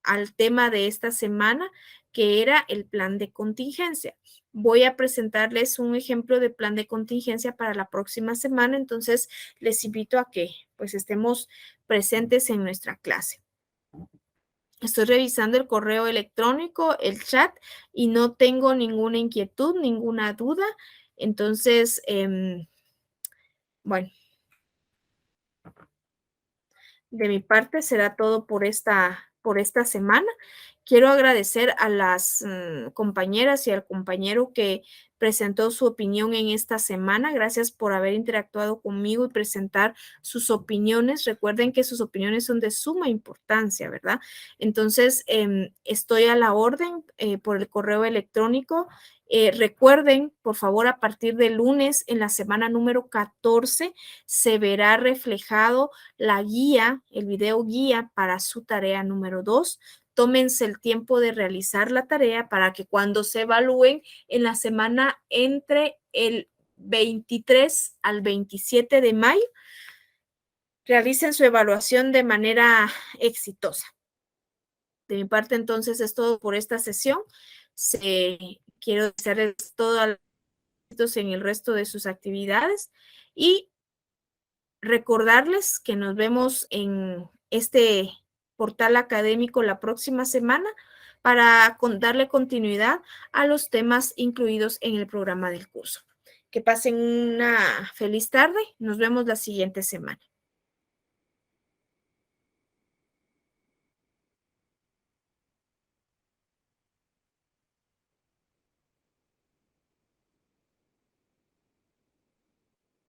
al tema de esta semana, que era el plan de contingencia. Voy a presentarles un ejemplo de plan de contingencia para la próxima semana, entonces les invito a que pues estemos presentes en nuestra clase. Estoy revisando el correo electrónico, el chat, y no tengo ninguna inquietud, ninguna duda. Entonces, bueno, de mi parte será todo por esta semana. Quiero agradecer a las compañeras y al compañero que presentó su opinión en esta semana. Gracias por haber interactuado conmigo y presentar sus opiniones. Recuerden que sus opiniones son de suma importancia, ¿verdad? Entonces, estoy a la orden por el correo electrónico. Recuerden, por favor, a partir de lunes, en la semana número 14, se verá reflejado la guía, el video guía para su tarea número 2. Tómense el tiempo de realizar la tarea para que cuando se evalúen en la semana entre el 23 al 27 de mayo, realicen su evaluación de manera exitosa. De mi parte, entonces, es todo por esta sesión. Quiero desearles todo en el resto de sus actividades y recordarles que nos vemos en este portal académico la próxima semana para darle continuidad a los temas incluidos en el programa del curso. Que pasen una feliz tarde. Nos vemos la siguiente semana.